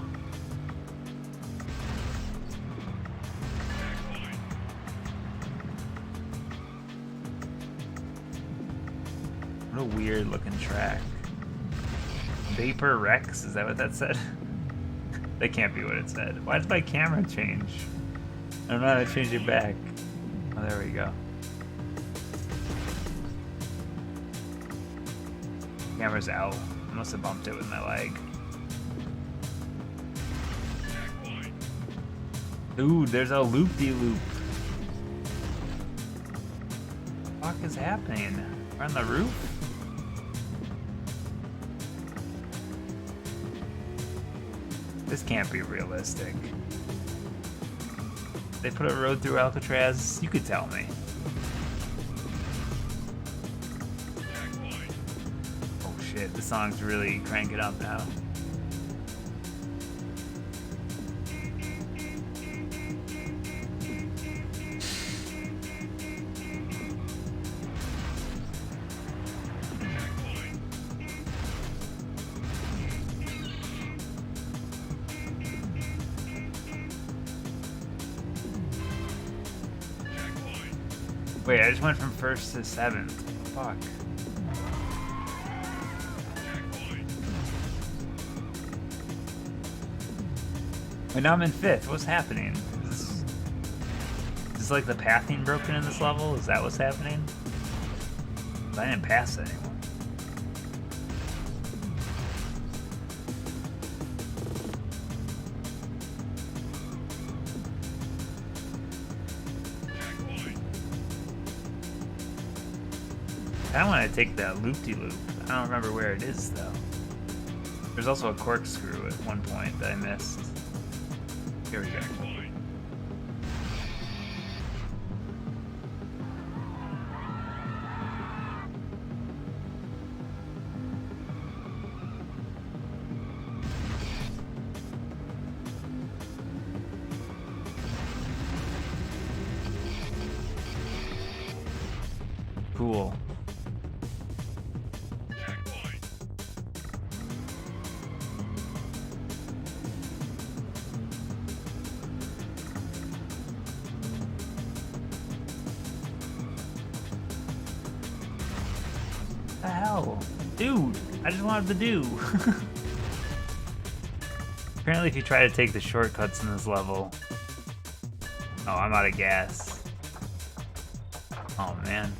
What a weird looking track. Vapor Rex, is that what that said? That can't be what it said. Why did my camera change? I don't know how to change it back. Oh, there we go. Camera's out. I must have bumped it with my leg. Dude, there's a loop-de-loop. What the fuck is happening? We're on the roof? This can't be realistic. They put a road through Alcatraz? You could tell me. Oh shit, the song's really cranking up now. Wait, I just went from 1st to 7th. Fuck. Wait, now I'm in 5th. What's happening? Is like the pathing broken in this level? Is that what's happening? I didn't pass anyone. I want to take that loop-de-loop. I don't remember where it is, though. There's also a corkscrew at one point that I missed. Here we go. Cool. The hell? Dude, I just wanted to do. Apparently if you try to take the shortcuts in this level... Oh, I'm out of gas. Oh, man.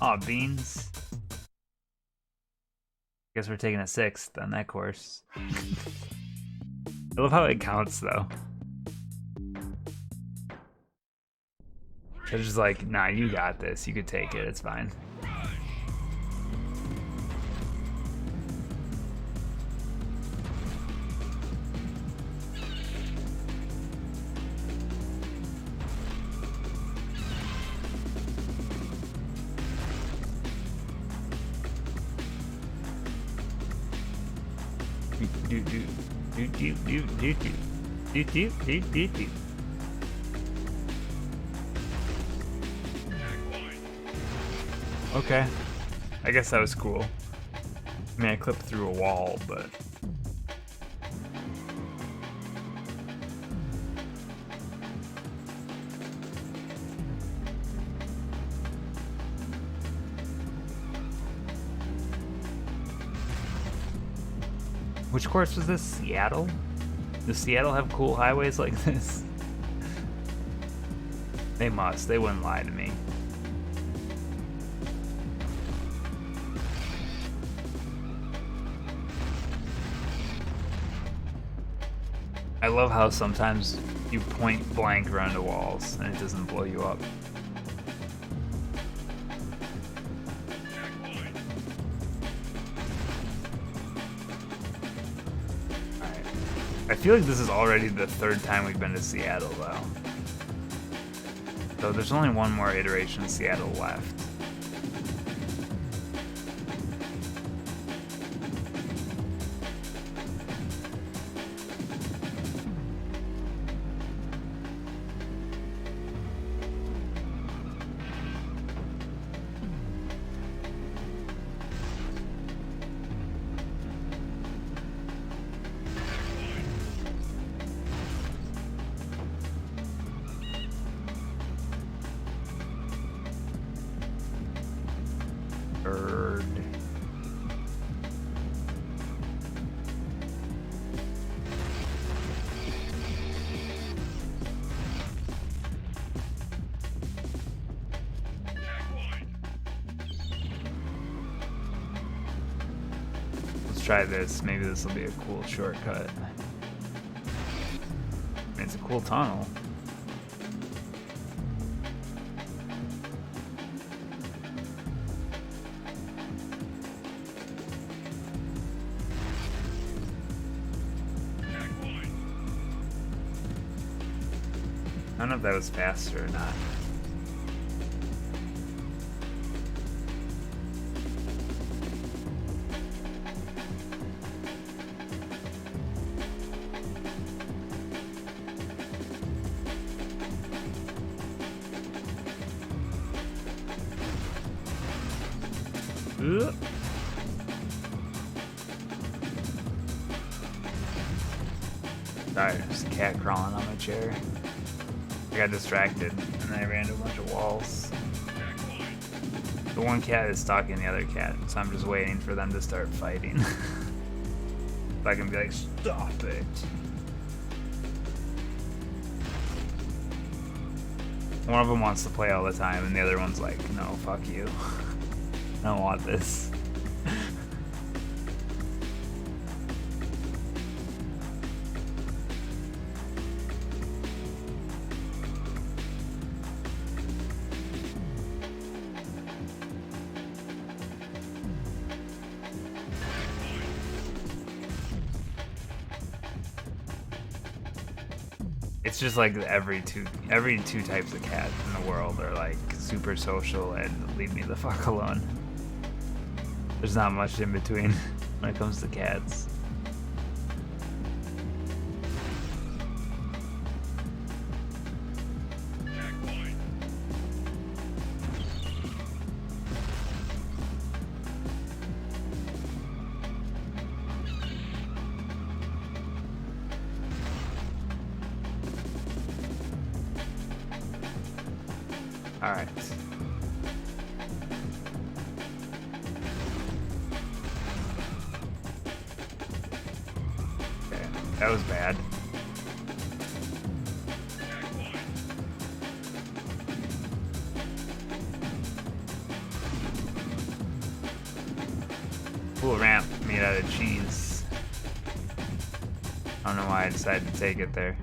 Oh, beans. Guess we're taking a 6th on that course. I love how it counts, though. It's just like, nah, you got this. You could take it. It's fine. Okay, I guess that was cool. I mean, I clipped through a wall, but... Which course was this? Seattle? Does Seattle have cool highways like this? They must. They wouldn't lie to me. I love how sometimes you point blank run into walls and it doesn't blow you up. I feel like this is already the 3rd time we've been to Seattle, though. So there's only one more iteration of Seattle left. Let's try this. Maybe this will be a cool shortcut. It's a cool tunnel. I don't know if that was faster or not. Sorry, there's a cat crawling on my chair. I got distracted and I ran into a bunch of walls. The one cat is stalking the other cat, so I'm just waiting for them to start fighting. If I can be like, stop it. One of them wants to play all the time, and the other one's like, no, fuck you. I don't want this. It's just like every two types of cat in the world are like super social and leave me the fuck alone. There's not much in between when it comes to cats. All right. Okay, that was bad. Cool ramp made out of cheese. I don't know why I decided to take it there.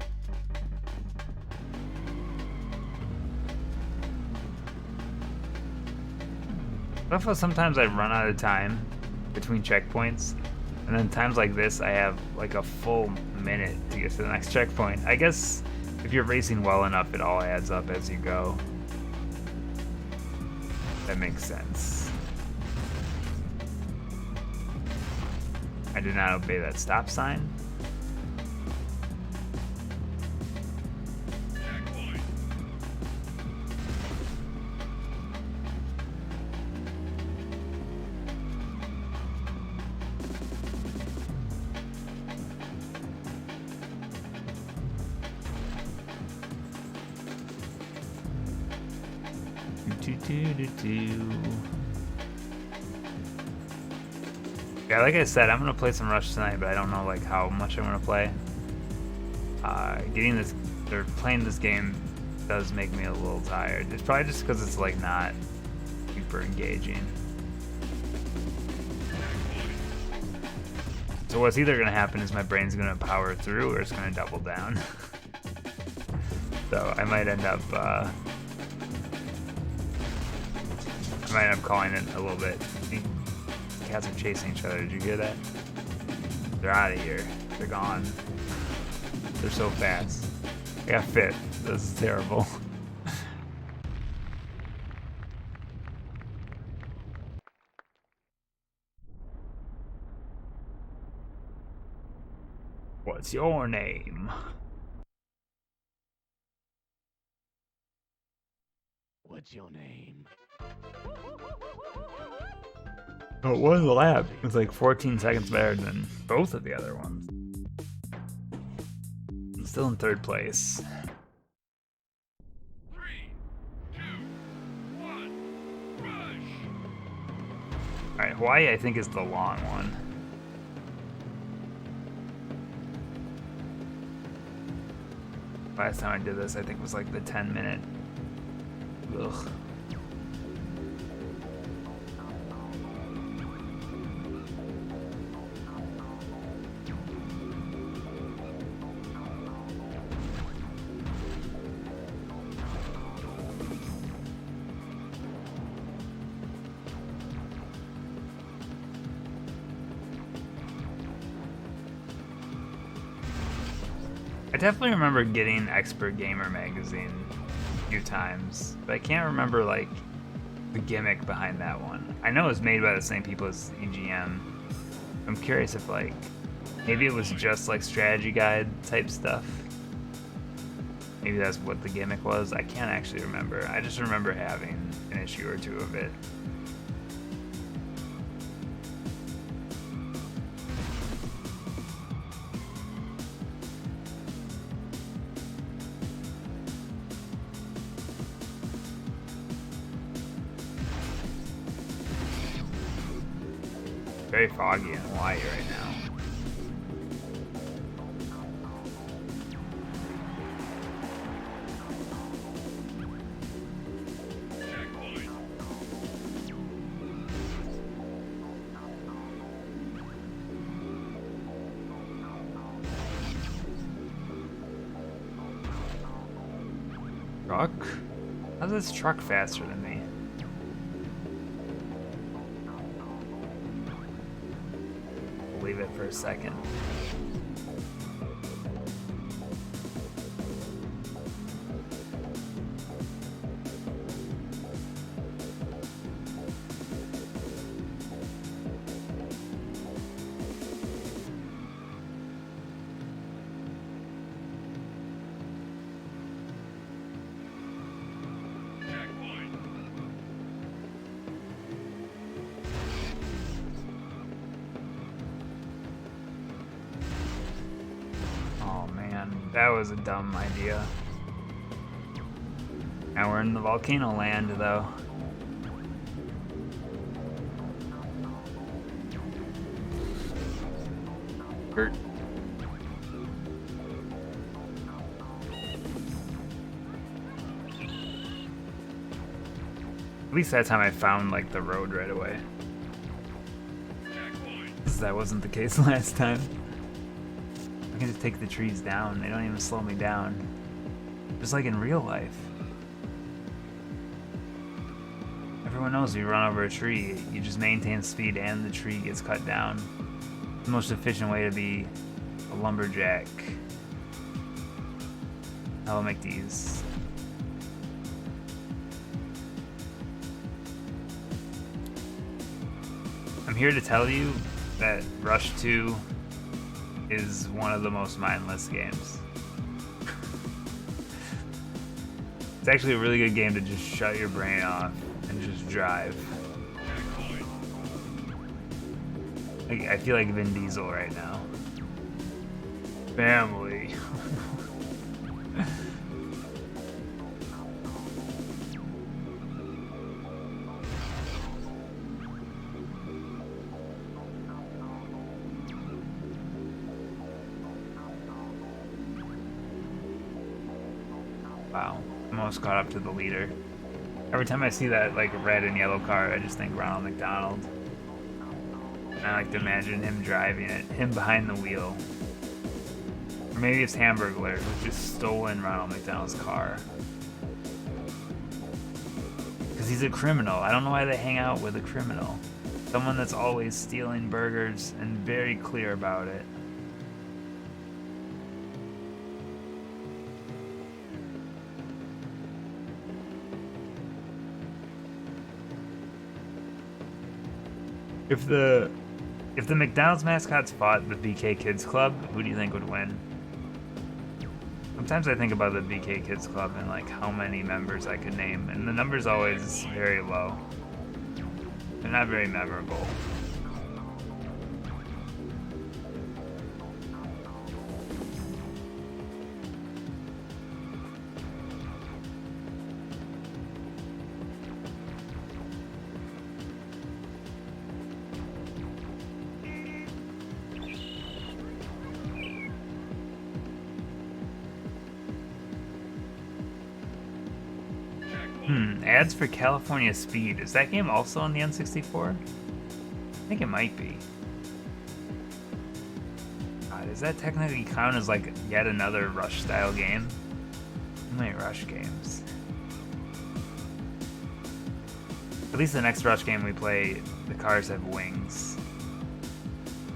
I feel sometimes I run out of time between checkpoints, and then times like this I have like a full minute to get to the next checkpoint. I guess if you're racing well enough, it all adds up as you go. That makes sense. I did not obey that stop sign. Yeah, like I said, I'm gonna play some Rush tonight, but I don't know like how much I'm gonna play. Playing this game does make me a little tired. It's probably just because it's like not super engaging. So what's either gonna happen is my brain's gonna power through, or it's gonna double down. So I might end up calling it a little bit. Cats are chasing each other. Did you hear that? They're out of here. They're gone. They're so fast. I got fit. This is terrible. What's your name? What's your name? Oh, it was a lap. It was like 14 seconds better than both of the other ones. I'm still in third place. 3, 2, 1, rush! Alright, Hawaii I think is the long one. Last time I did this I think was like the 10-minute. Ugh. I definitely remember getting Expert Gamer magazine a few times, but I can't remember like the gimmick behind that one. I know it was made by the same people as EGM. I'm curious if like maybe it was just like strategy guide type stuff. Maybe that's what the gimmick was. I can't actually remember. I just remember having an issue or two of it. Very foggy in Hawaii right now. Truck? How's this truck faster than me? Leave it for a second. That was a dumb idea. Now we're in the volcano land, though. Hurt. At least that time I found like the road right away. 'Cause that wasn't the case last time. I can just take the trees down. They don't even slow me down. Just like in real life. Everyone knows you run over a tree, you just maintain speed and the tree gets cut down. The most efficient way to be a lumberjack. I'll make these. I'm here to tell you that Rush 2 is one of the most mindless games. It's actually a really good game to just shut your brain off and just drive. I feel like Vin Diesel right now. Family. Wow, I'm almost caught up to the leader. Every time I see that like red and yellow car, I just think Ronald McDonald. And I like to imagine him driving it, him behind the wheel. Or maybe it's Hamburglar, who just stolen Ronald McDonald's car. Because he's a criminal. I don't know why they hang out with a criminal. Someone that's always stealing burgers and very clear about it. If the McDonald's mascots fought the BK Kids Club, who do you think would win? Sometimes I think about the BK Kids Club and like how many members I could name, and the number's always very low. They're not very memorable. Ads for California Speed. Is that game also on the N64? I think it might be. Does that technically count as like yet another Rush style game? How many Rush games? At least the next Rush game we play, the cars have wings.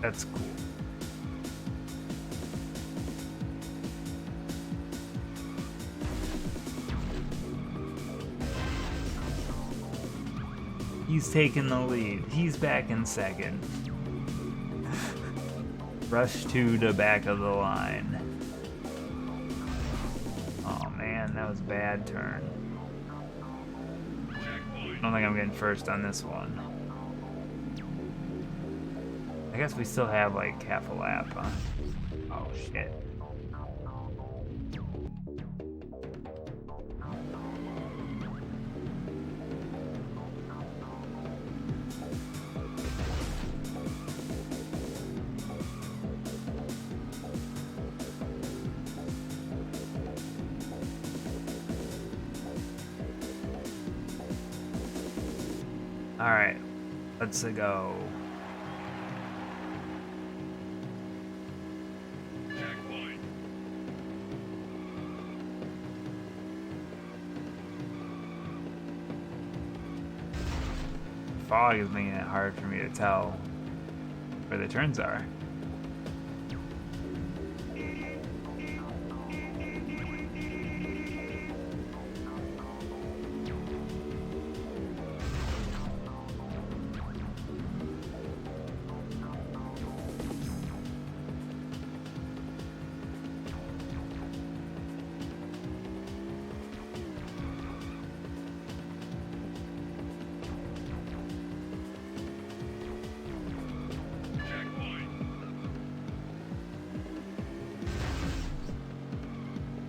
That's cool. He's taking the lead. He's back in second. Rush to the back of the line. Oh man, that was a bad turn. I don't think I'm getting first on this one. I guess we still have like half a lap, huh? Oh shit. Alright, let's go. Fog is making it hard for me to tell where the turns are.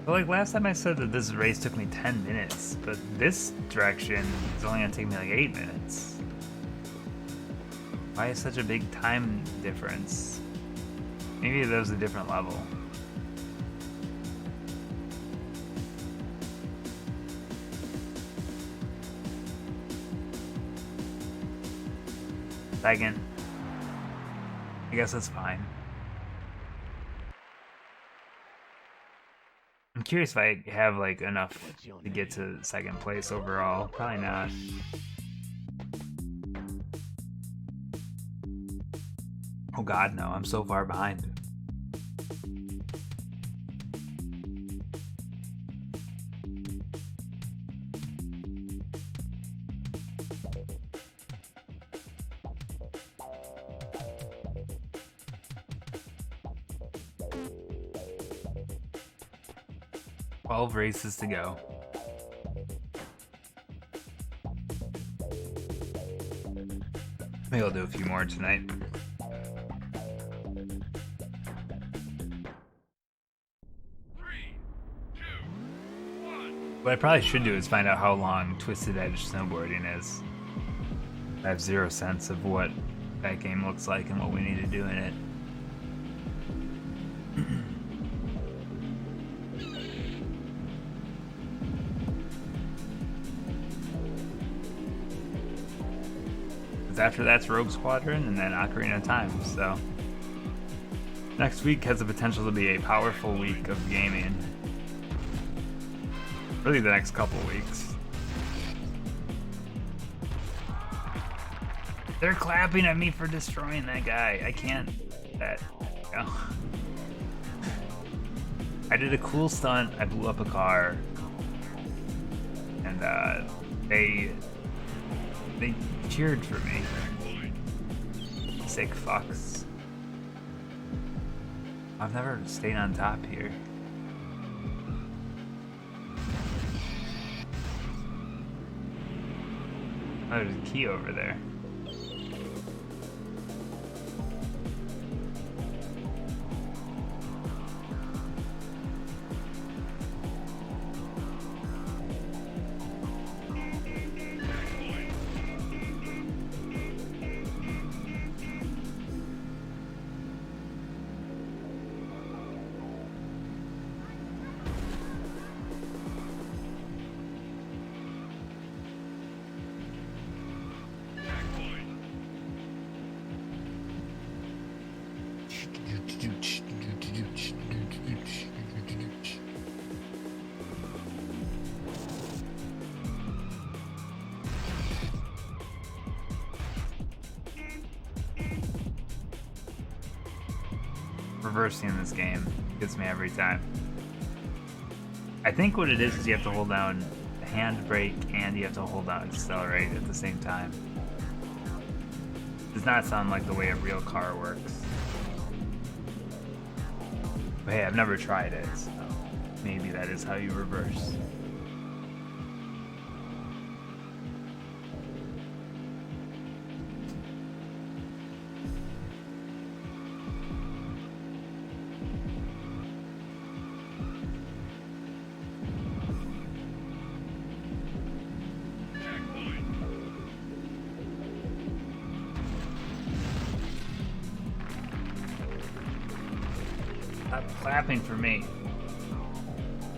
But like last time I said that this race took me 10 minutes, but this direction is only gonna take me like 8 minutes. Why is such a big time difference? Maybe that was a different level. Second. I guess that's fine. I'm curious if I have like enough to get to second place overall. Probably not. Oh god, no, I'm so far behind. Twelve races to go. Maybe I'll do a few more tonight. What I probably should do is find out how long Twisted Edge snowboarding is. I have zero sense of what that game looks like and what we need to do in it. After that's Rogue Squadron and then Ocarina of Time, so next week has the potential to be a powerful week of gaming. Really the next couple weeks. They're clapping at me for destroying that guy. I can't. No. I did a cool stunt. I blew up a car. And they cheered for me. Sick fucks. I've never stayed on top here. Oh, there's a key over there. Reversing in this game gets me every time. I think what it is you have to hold down handbrake and you have to hold down accelerate at the same time. Does not sound like the way a real car works. But hey, I've never tried it, so maybe that is how you reverse. Stop clapping for me.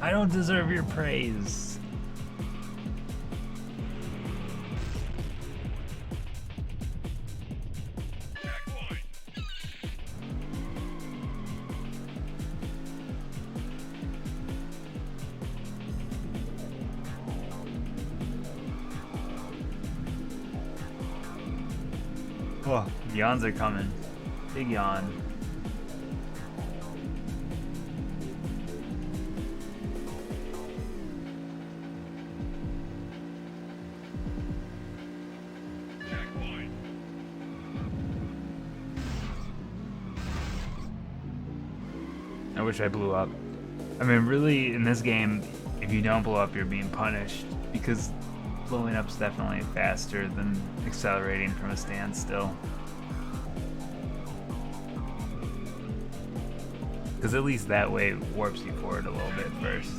I don't deserve your praise. Checkpoint. Oh, yawns are coming. Big yawn. Checkpoint. I wish I blew up. I mean, really, in this game, if you don't blow up, you're being punished, because blowing up's definitely faster than accelerating from a standstill. Because at least that way it warps you forward a little bit first.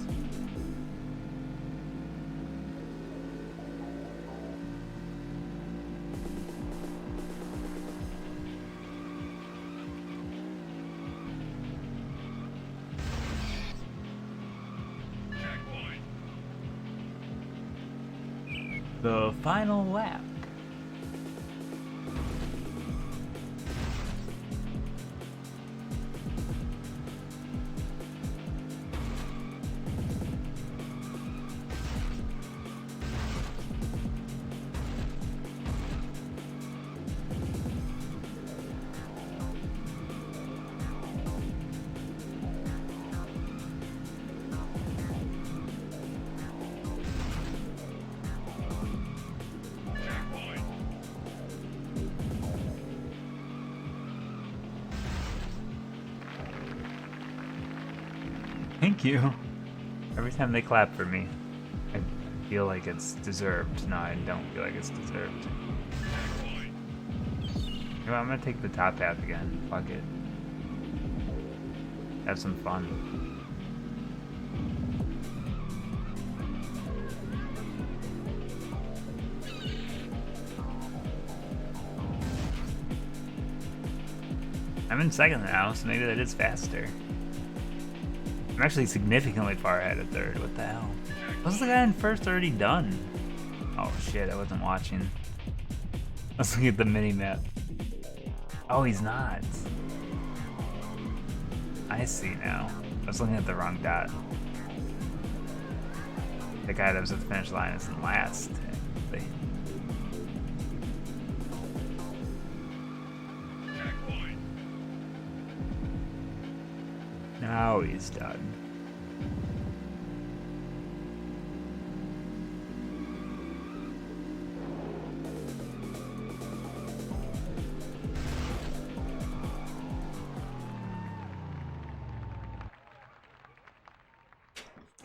Checkpoint. The final lap. Checkpoint. Thank you. Every time they clap for me, I feel like it's deserved. No, I don't feel like it's deserved. Checkpoint. You know, I'm gonna take the top half again. Fuck it. Have some fun. I'm in second now, so maybe that is faster. I'm actually significantly far ahead of third. What the hell? Was the guy in first already done? Oh shit, I wasn't watching. I was looking at the mini-map. Oh, he's not. I see now. I was looking at the wrong dot. The guy that was at the finish line is in last. technically. Checkpoint. Now he's done.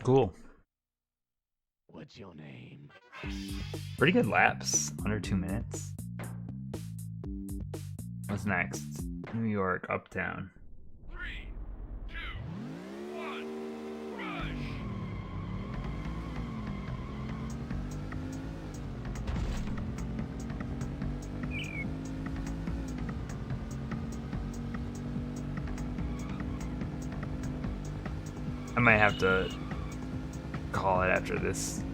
Cool. What's your name? Pretty good laps. Under 2 minutes. What's next? New York, Uptown. 3, 2, 1, rush! I might have to call it after this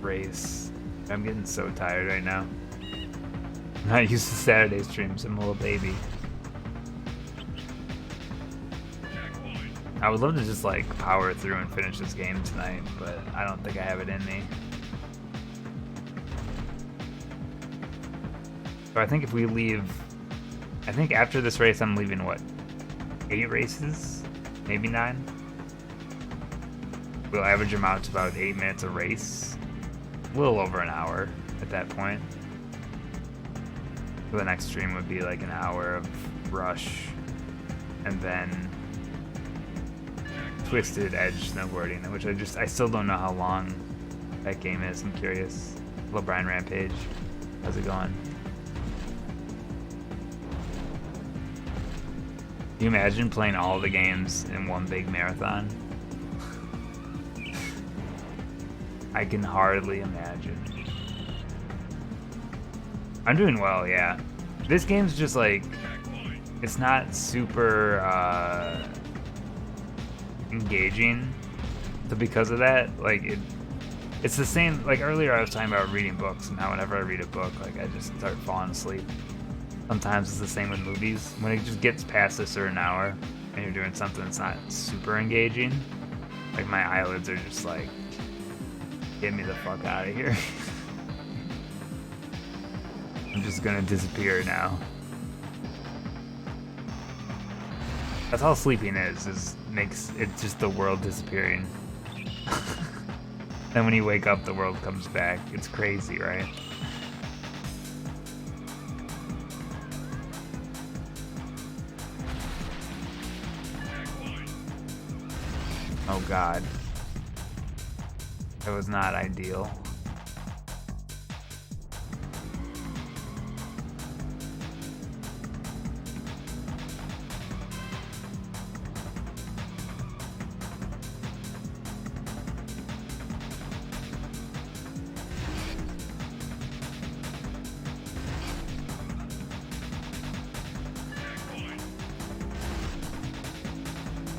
race. I'm getting so tired right now. I'm not used to Saturday streams. I'm a little baby. Checkpoint. I would love to just like power through and finish this game tonight, but I don't think I have it in me. So I think if we leave, I think after this race I'm leaving what, 8 races? Maybe 9? We'll average them out to about 8 minutes a race. A little over an hour at that point. So the next stream would be like an hour of Rush, and then Twisted Edge snowboarding, which I still don't know how long that game is. I'm curious. LeBron Rampage, how's it going? Can you imagine playing all the games in one big marathon? I can hardly imagine. I'm doing well, yeah. This game's just like, it's not super engaging. So because of that, like it's the same, like earlier I was talking about reading books, and how whenever I read a book, like I just start falling asleep. Sometimes it's the same with movies. When it just gets past a certain hour and you're doing something that's not super engaging, like my eyelids are just like, get me the fuck out of here. I'm just gonna disappear now. That's all sleeping is makes it just the world disappearing. Then when you wake up, the world comes back. It's crazy, right? Oh god. That was not ideal.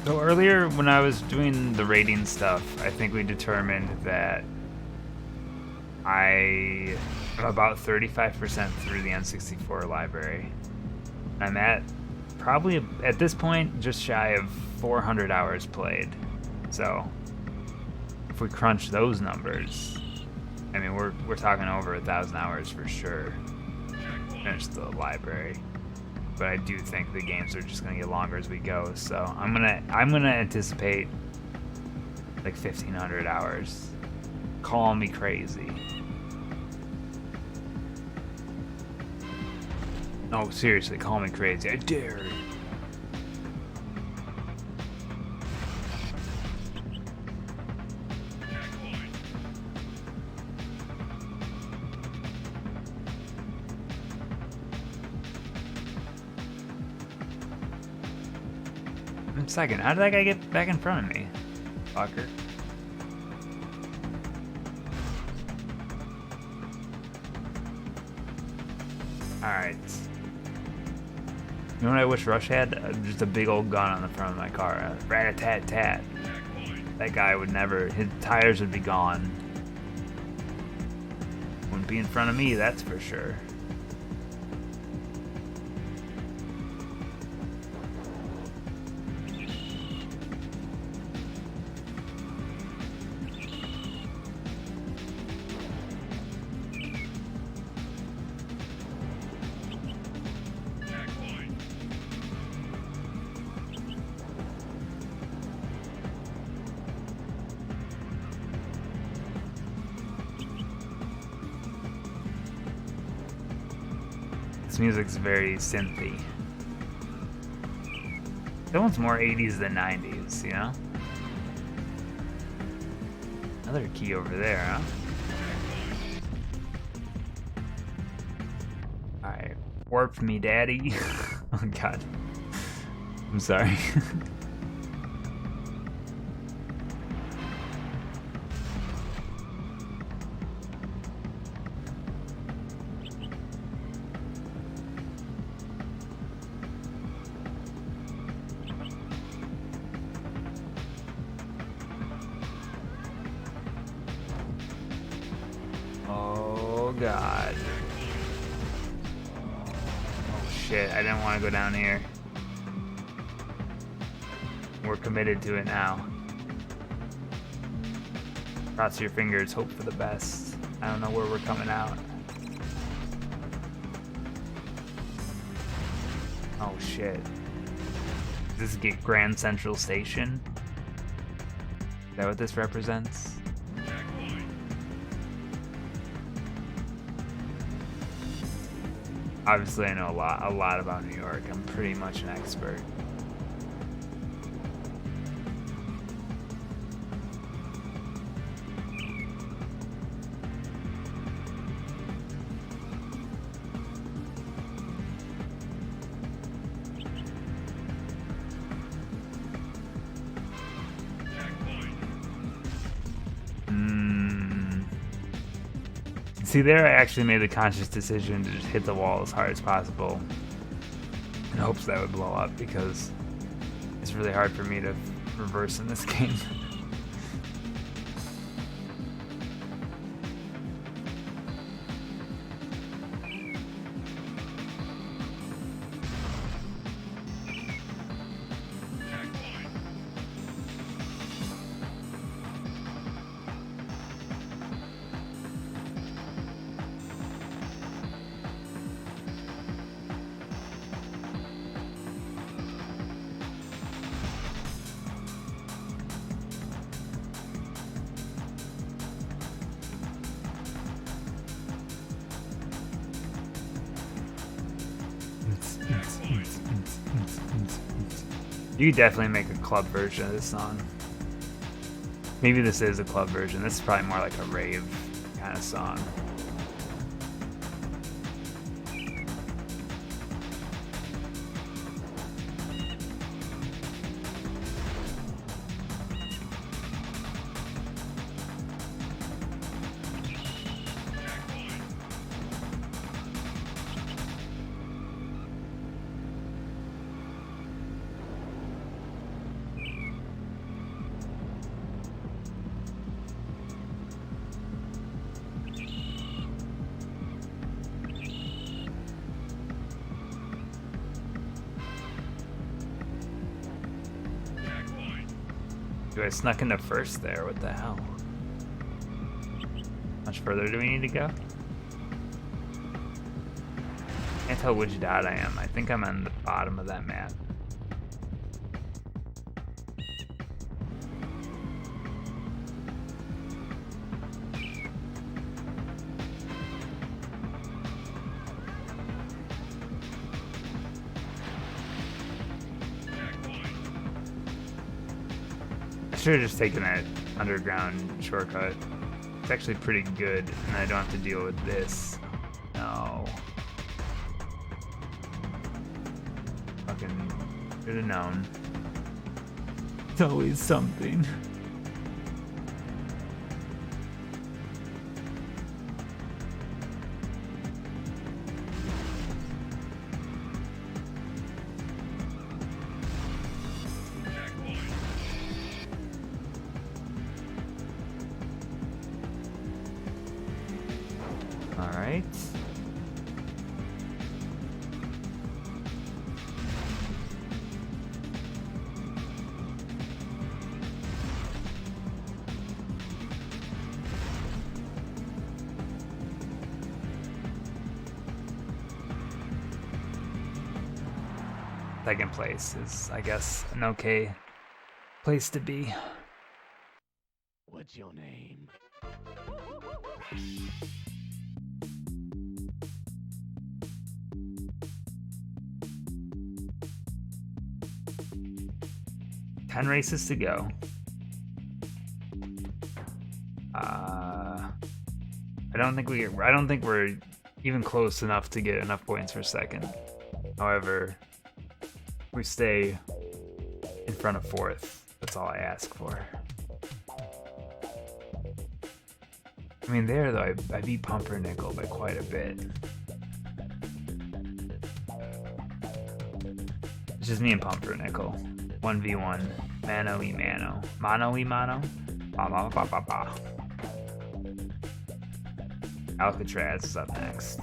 So earlier when I was doing the rating stuff, I think we determined that I am about 35% through the N64 library. I'm at probably, at this point, just shy of 400 hours played. So if we crunch those numbers, I mean, we're talking over 1,000 hours for sure. Finish the library. But I do think the games are just gonna get longer as we go, so I'm gonna anticipate like 1,500 hours. Call me crazy. No, seriously, call me crazy. I dare. Second, how did that guy get back in front of me? Fucker. Alright. You know what I wish Rush had? Just a big old gun on the front of my car. Rat-a-tat-tat. That guy would never, his tires would be gone. Wouldn't be in front of me, that's for sure. This music's very synthy. That one's more 80s than 90s, you know? Another key over there, huh? Alright. Warp me, daddy. Oh god. I'm sorry. God. Oh shit, I didn't want to go down here. We're committed to it now. Cross your fingers, hope for the best. I don't know where we're coming out. Oh shit. Does this get Grand Central Station? Is that what this represents? Obviously, I know a lot about New York. I'm pretty much an expert. See, there I actually made the conscious decision to just hit the wall as hard as possible in hopes that would blow up, because it's really hard for me to reverse in this game. You could definitely make a club version of this song. Maybe this is a club version. This is probably more like a rave kind of song. Dude, I snuck into first there. What the hell? Much further do we need to go? Can't tell which dot I am. I think I'm on the bottom of that map. I should have just taken that underground shortcut. It's actually pretty good, and I don't have to deal with this. No. Fucking should have known. It's always something. All right. Second place is, I guess, an okay place to be. What's your name? 10 races to go. I don't think we're even close enough to get enough points for second. However, we stay in front of fourth. That's all I ask for. I mean, there though, I beat Pumpernickel by quite a bit. It's just me and Pumpernickel. 1v1. Mano y mano. Mano y mano? Ba ba ba ba ba. Alcatraz is up next.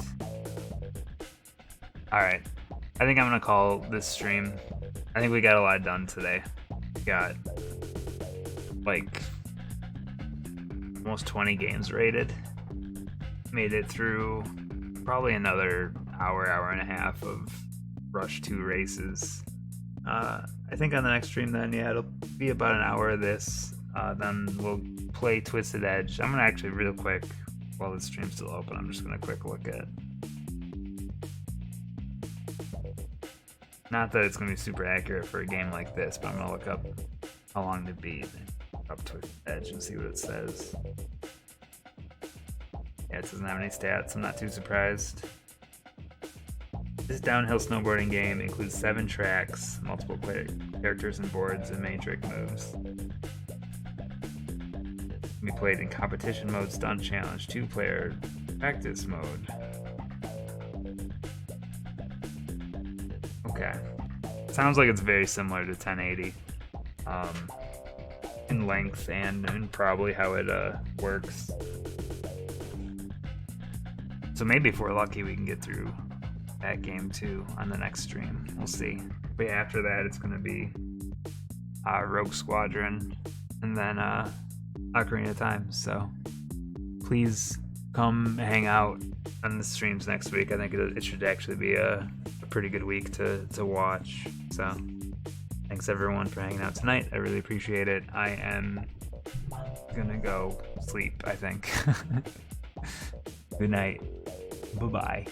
Alright. I think I'm gonna call this stream. I think we got a lot done today. We got like almost 20 games rated. Made it through probably another hour and a half of Rush 2 races. I think on the next stream then, yeah, it'll be about an hour of this. Then we'll play Twisted Edge. I'm gonna actually real quick, while the stream's still open, I'm just gonna quick look at Not that it's gonna be super accurate for a game like this, but I'm gonna look up how long to beat up to Edge and see what it says. Yeah, it doesn't have any stats. I'm not too surprised. This downhill snowboarding game includes 7 tracks, multiple characters and boards, and many trick moves. Can be played in competition mode, stunt challenge, 2-player, practice mode. Okay. Sounds like it's very similar to 1080 in length and probably how it works. So maybe if we're lucky, we can get through that game too on the next stream. We'll see. But after that, it's going to be Rogue Squadron and then Ocarina of Time. So please come hang out on the streams next week. I think it should actually be a pretty good week to watch. So thanks everyone for hanging out tonight. I really appreciate it. I am gonna go sleep, I think. Good night. Bye-bye.